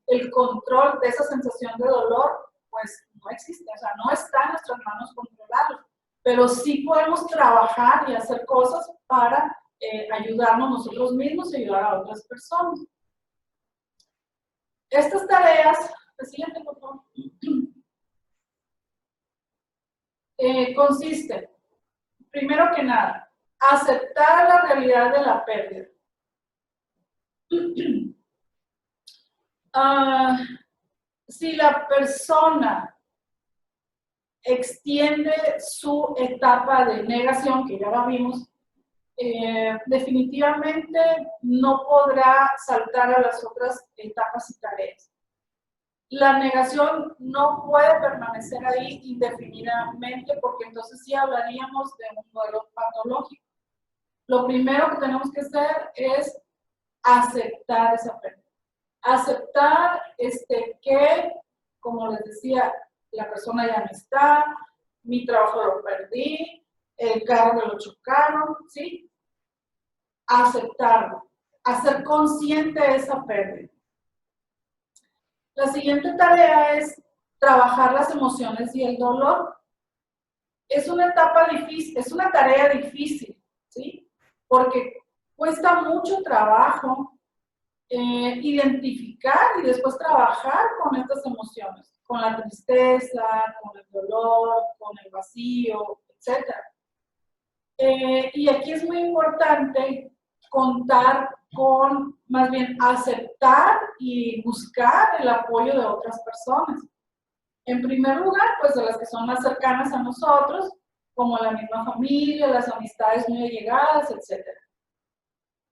Speaker 2: el control de esa sensación de dolor, pues no existe, o sea, no está en nuestras manos controlarlo, pero sí podemos trabajar y hacer cosas para ayudarnos nosotros mismos y ayudar a otras personas. Estas tareas, la siguiente, por favor, consisten, primero que nada, aceptar la realidad de la pérdida. Si la persona extiende su etapa de negación, que ya la vimos, definitivamente no podrá saltar a las otras etapas y tareas. La negación no puede permanecer ahí indefinidamente porque entonces sí hablaríamos de un duelo patológico. Lo primero que tenemos que hacer es aceptar esa pérdida. Aceptar que, como les decía, la persona ya no está, mi trabajo lo perdí, el carro me lo chocaron, ¿sí? Aceptarlo, hacer consciente de esa pérdida. La siguiente tarea es trabajar las emociones y el dolor. Es una etapa difícil, es una tarea difícil, ¿sí? Porque cuesta mucho trabajo identificar y después trabajar con estas emociones, con la tristeza, con el dolor, con el vacío, etc. Y aquí es muy importante contar con, más bien, aceptar y buscar el apoyo de otras personas. En primer lugar, pues de las que son más cercanas a nosotros, como la misma familia, las amistades muy allegadas, etc.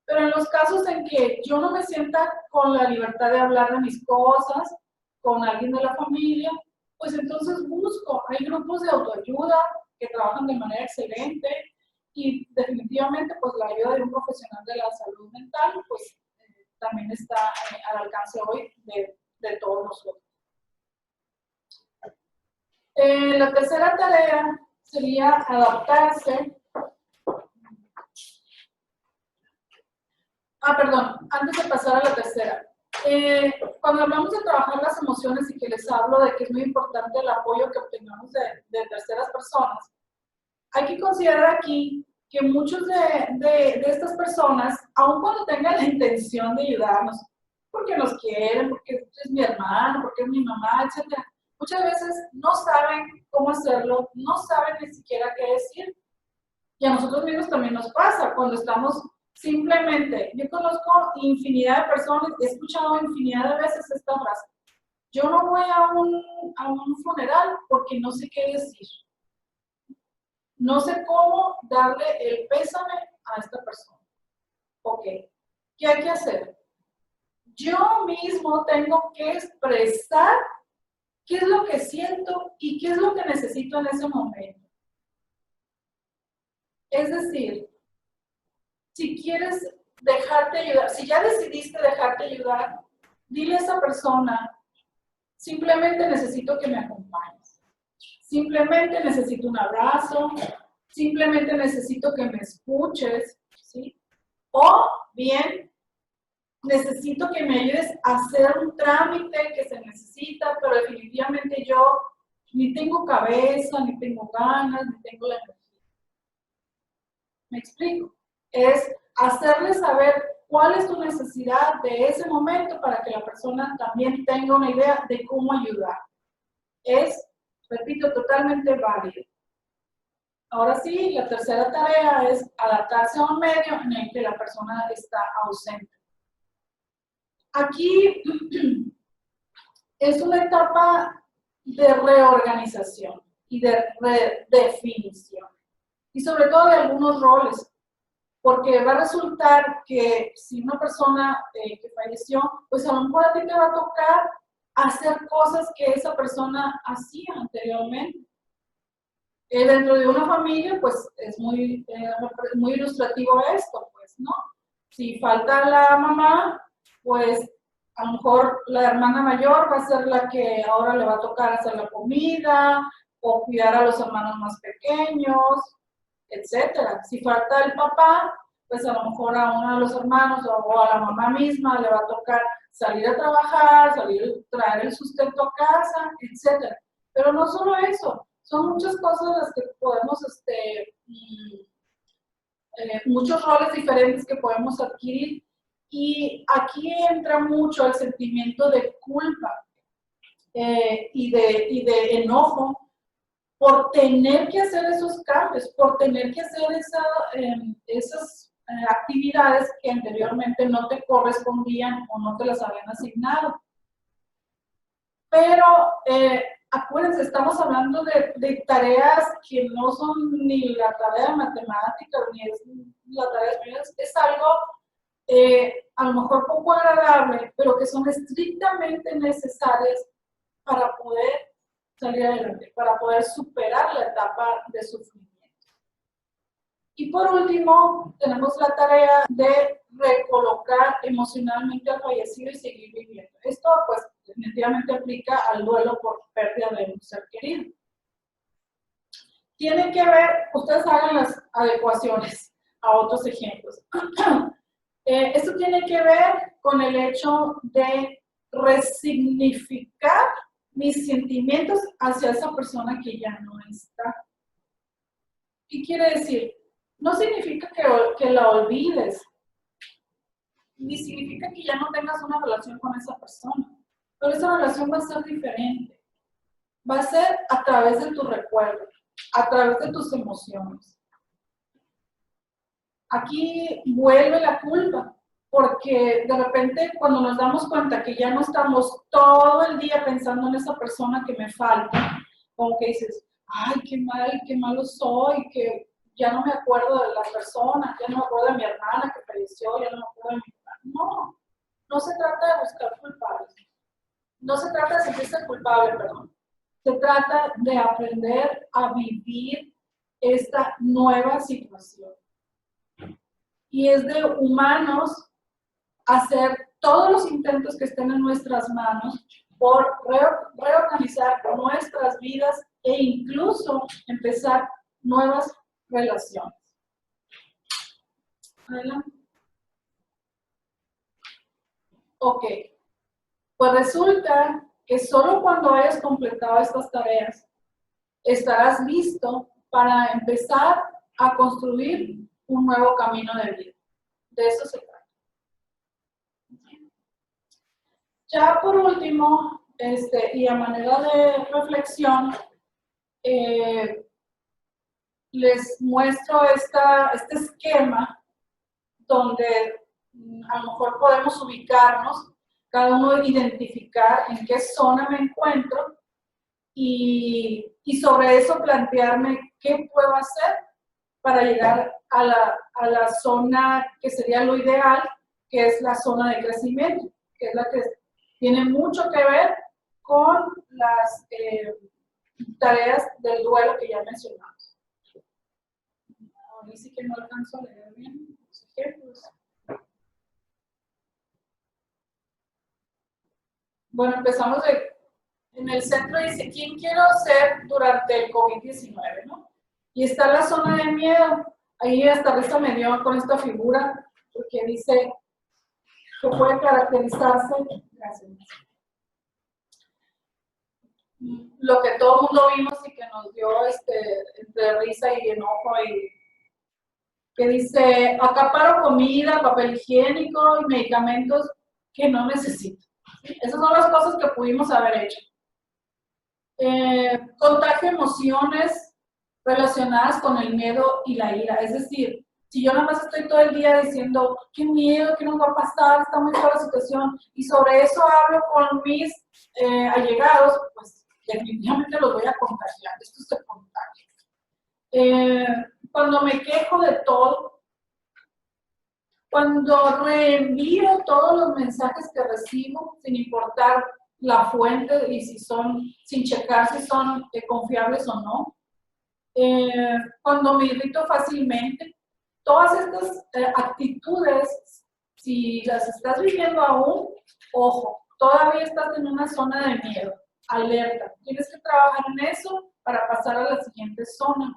Speaker 2: Pero en los casos en que yo no me sienta con la libertad de hablar de mis cosas con alguien de la familia, pues entonces busco. Hay grupos de autoayuda que trabajan de manera excelente y definitivamente pues la ayuda de un profesional de la salud mental pues también está al alcance hoy de todos nosotros. La tercera tarea sería adaptarse. Perdón, antes de pasar a la tercera. Cuando hablamos de trabajar las emociones y que les hablo de que es muy importante el apoyo que obtengamos de terceras personas, hay que considerar aquí que muchos de estas personas, aun cuando tengan la intención de ayudarnos, porque nos quieren, porque es mi hermano, porque es mi mamá, etc., muchas veces no saben cómo hacerlo, no saben ni siquiera qué decir. Y a nosotros mismos también nos pasa cuando estamos simplemente, yo conozco infinidad de personas, he escuchado infinidad de veces esta frase: yo no voy a un funeral porque no sé qué decir. no sé cómo darle el pésame a esta persona. Ok, ¿qué hay que hacer? Yo mismo tengo que expresar qué es lo que siento y qué es lo que necesito en ese momento. Es decir, si quieres dejarte ayudar, si ya decidiste dejarte ayudar, dile a esa persona, simplemente necesito que me acompañes. Simplemente necesito un abrazo, simplemente necesito que me escuches, ¿sí? O bien, necesito que me ayudes a hacer un trámite que se necesita, pero definitivamente yo ni tengo cabeza, ni tengo ganas, ni tengo la energía. ¿Me explico? Es hacerle saber cuál es tu necesidad de ese momento para que la persona también tenga una idea de cómo ayudar. Es, repito, totalmente válido. Ahora sí, la tercera tarea es adaptarse a un medio en el que la persona está ausente. Aquí es una etapa de reorganización y de redefinición. Y sobre todo de algunos roles, porque va a resultar que si una persona que falleció, pues a lo mejor a ti te va a tocar hacer cosas que esa persona hacía anteriormente. Dentro de una familia, pues es muy ilustrativo esto, pues, ¿no? Si falta la mamá, pues a lo mejor la hermana mayor va a ser la que ahora le va a tocar hacer la comida o cuidar a los hermanos más pequeños, etcétera. Si falta el papá, pues a lo mejor a uno de los hermanos o a la mamá misma le va a tocar salir a trabajar, traer el sustento a casa, etcétera. Pero no solo eso, son muchas cosas las que podemos, muchos roles diferentes que podemos adquirir. Y aquí entra mucho el sentimiento de culpa y de enojo por tener que hacer esos cambios, por tener que hacer esas actividades que anteriormente no te correspondían o no te las habían asignado. Pero acuérdense, estamos hablando de tareas que no son ni la tarea de matemáticas, ni es la tarea de español, es algo a lo mejor poco agradable, pero que son estrictamente necesarias para poder salir adelante, para poder superar la etapa de sufrimiento. Y por último, tenemos la tarea de recolocar emocionalmente al fallecido y seguir viviendo. Esto, pues, definitivamente aplica al duelo por pérdida de un ser querido. Tiene que ver, ustedes hagan las adecuaciones a otros ejemplos. Esto tiene que ver con el hecho de resignificar mis sentimientos hacia esa persona que ya no está. ¿Qué quiere decir? No significa que la olvides, ni significa que ya no tengas una relación con esa persona, pero esa relación va a ser diferente. Va a ser a través de tu recuerdo, a través de tus emociones. Aquí vuelve la culpa, porque de repente cuando nos damos cuenta que ya no estamos todo el día pensando en esa persona que me falta, como que dices, ay, qué malo soy, que ya no me acuerdo de la persona, ya no me acuerdo de mi hermana que falleció, ya no me acuerdo de mi hermana. No se trata de buscar culpables. No se trata de sentirse culpable, perdón. Se trata de aprender a vivir esta nueva situación. Y es de humanos hacer todos los intentos que estén en nuestras manos por reorganizar nuestras vidas e incluso empezar nuevas relaciones. Adelante. Ok. Pues resulta que solo cuando hayas completado estas tareas estarás listo para empezar a construir un nuevo camino de vida. De eso se trata. Ya por último, y a manera de reflexión, les muestro este esquema donde a lo mejor podemos ubicarnos, cada uno identificar en qué zona me encuentro y sobre eso plantearme qué puedo hacer para llegar a la zona que sería lo ideal, que es la zona de crecimiento, que es la que tiene mucho que ver con las tareas del duelo que ya mencionamos. Ahora sí que no alcanzo a leer bien los ejemplos. Bueno, empezamos en el centro, dice, ¿quién quiero ser durante el COVID-19? ¿No? Y está la zona de miedo. Ahí hasta risa me dio con esta figura, porque dice que puede caracterizarse, gracias, lo que todo el mundo vimos y que nos dio entre risa y enojo, y que dice, acaparo comida, papel higiénico y medicamentos que no necesito. ¿Sí? Esas son las cosas que pudimos haber hecho. Contagio emociones relacionadas con el miedo y la ira. Es decir, si yo nada más estoy todo el día diciendo, qué miedo, qué nos va a pasar, está muy fea la situación, y sobre eso hablo con mis allegados, pues definitivamente los voy a contagiar. Esto se contagia. Cuando me quejo de todo, cuando reenvío todos los mensajes que recibo, sin importar la fuente y si son, sin checar si son confiables o no. Cuando me irrito fácilmente, todas estas actitudes, si las estás viviendo aún, ojo, todavía estás en una zona de miedo, alerta. Tienes que trabajar en eso para pasar a la siguiente zona.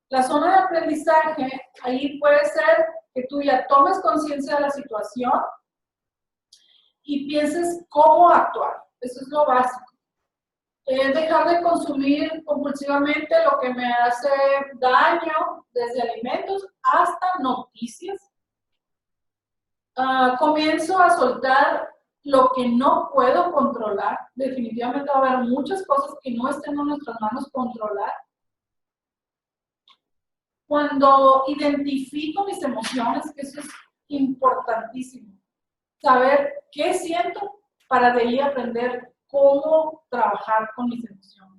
Speaker 2: La zona de aprendizaje, ahí puede ser que tú ya tomes conciencia de la situación y pienses cómo actuar. Eso es lo básico. Dejar de consumir compulsivamente lo que me hace daño, desde alimentos hasta noticias. Comienzo a soltar lo que no puedo controlar. Definitivamente va a haber muchas cosas que no estén en nuestras manos controlar. Cuando identifico mis emociones, que eso es importantísimo, saber qué siento para de ahí aprender cómo trabajar con mis emociones.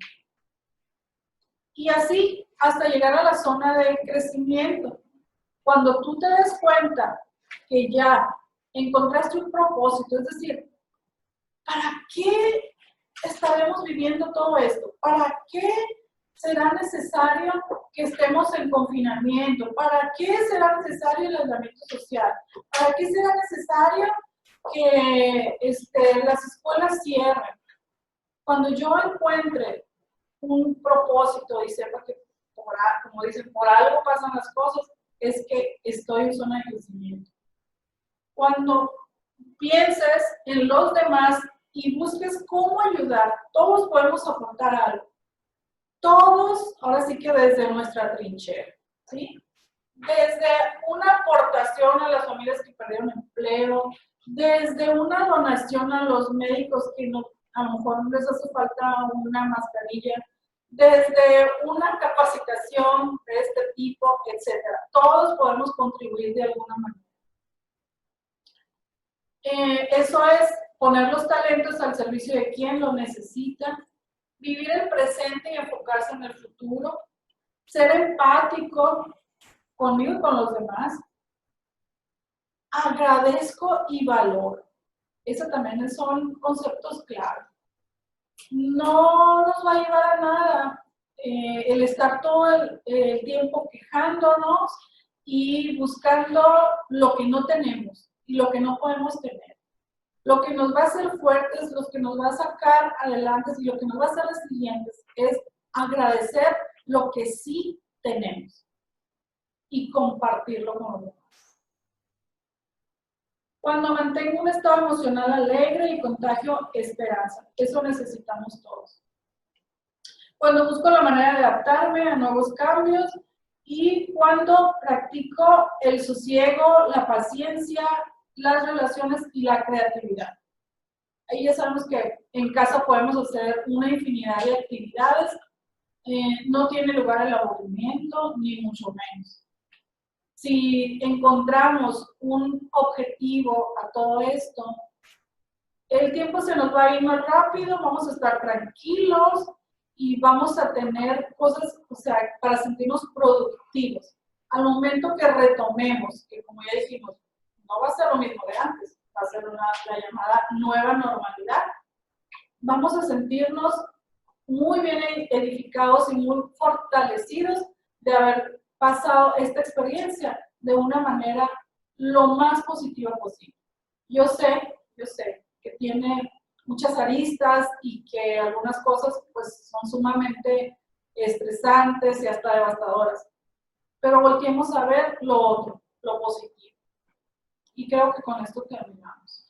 Speaker 2: Y así hasta llegar a la zona de crecimiento. Cuando tú te des cuenta que ya encontraste un propósito, es decir, ¿para qué estaremos viviendo todo esto? ¿Para qué será necesario que estemos en confinamiento? ¿Para qué será necesario el aislamiento social? ¿Para qué será necesario que las escuelas cierren? Cuando yo encuentre un propósito y sepa que, como dicen, por algo pasan las cosas, es que estoy en zona de crecimiento. Cuando pienses en los demás y busques cómo ayudar, todos podemos aportar algo. Todos, ahora sí que desde nuestra trinchera, ¿sí? Desde una aportación a las familias que perdieron empleo, desde una donación a los médicos que no, a lo mejor les hace falta una mascarilla, desde una capacitación de este tipo, etc. Todos podemos contribuir de alguna manera. Eso es poner los talentos al servicio de quien lo necesita, vivir el presente y enfocarse en el futuro, ser empático conmigo y con los demás, agradezco y valoro. Esos también son conceptos claros. No nos va a llevar a nada el estar todo el tiempo quejándonos y buscando lo que no tenemos y lo que no podemos tener. Lo que nos va a hacer fuertes, lo que nos va a sacar adelante y lo que nos va a hacer resilientes es agradecer lo que sí tenemos y compartirlo con los demás. Cuando mantengo un estado emocional alegre y contagio esperanza, eso necesitamos todos. Cuando busco la manera de adaptarme a nuevos cambios y cuando practico el sosiego, la paciencia, las relaciones y la creatividad. Ahí ya sabemos que en casa podemos hacer una infinidad de actividades, no tiene lugar el aburrimiento, ni mucho menos. Si encontramos un objetivo a todo esto, el tiempo se nos va a ir más rápido, vamos a estar tranquilos y vamos a tener cosas, o sea, para sentirnos productivos. Al momento que retomemos, que como ya dijimos, no va a ser lo mismo de antes, va a ser la llamada nueva normalidad, vamos a sentirnos muy bien edificados y muy fortalecidos de haber pasado esta experiencia de una manera lo más positiva posible. Yo sé que tiene muchas aristas y que algunas cosas pues son sumamente estresantes y hasta devastadoras, pero volteemos a ver lo otro, lo positivo. Y creo que con esto terminamos.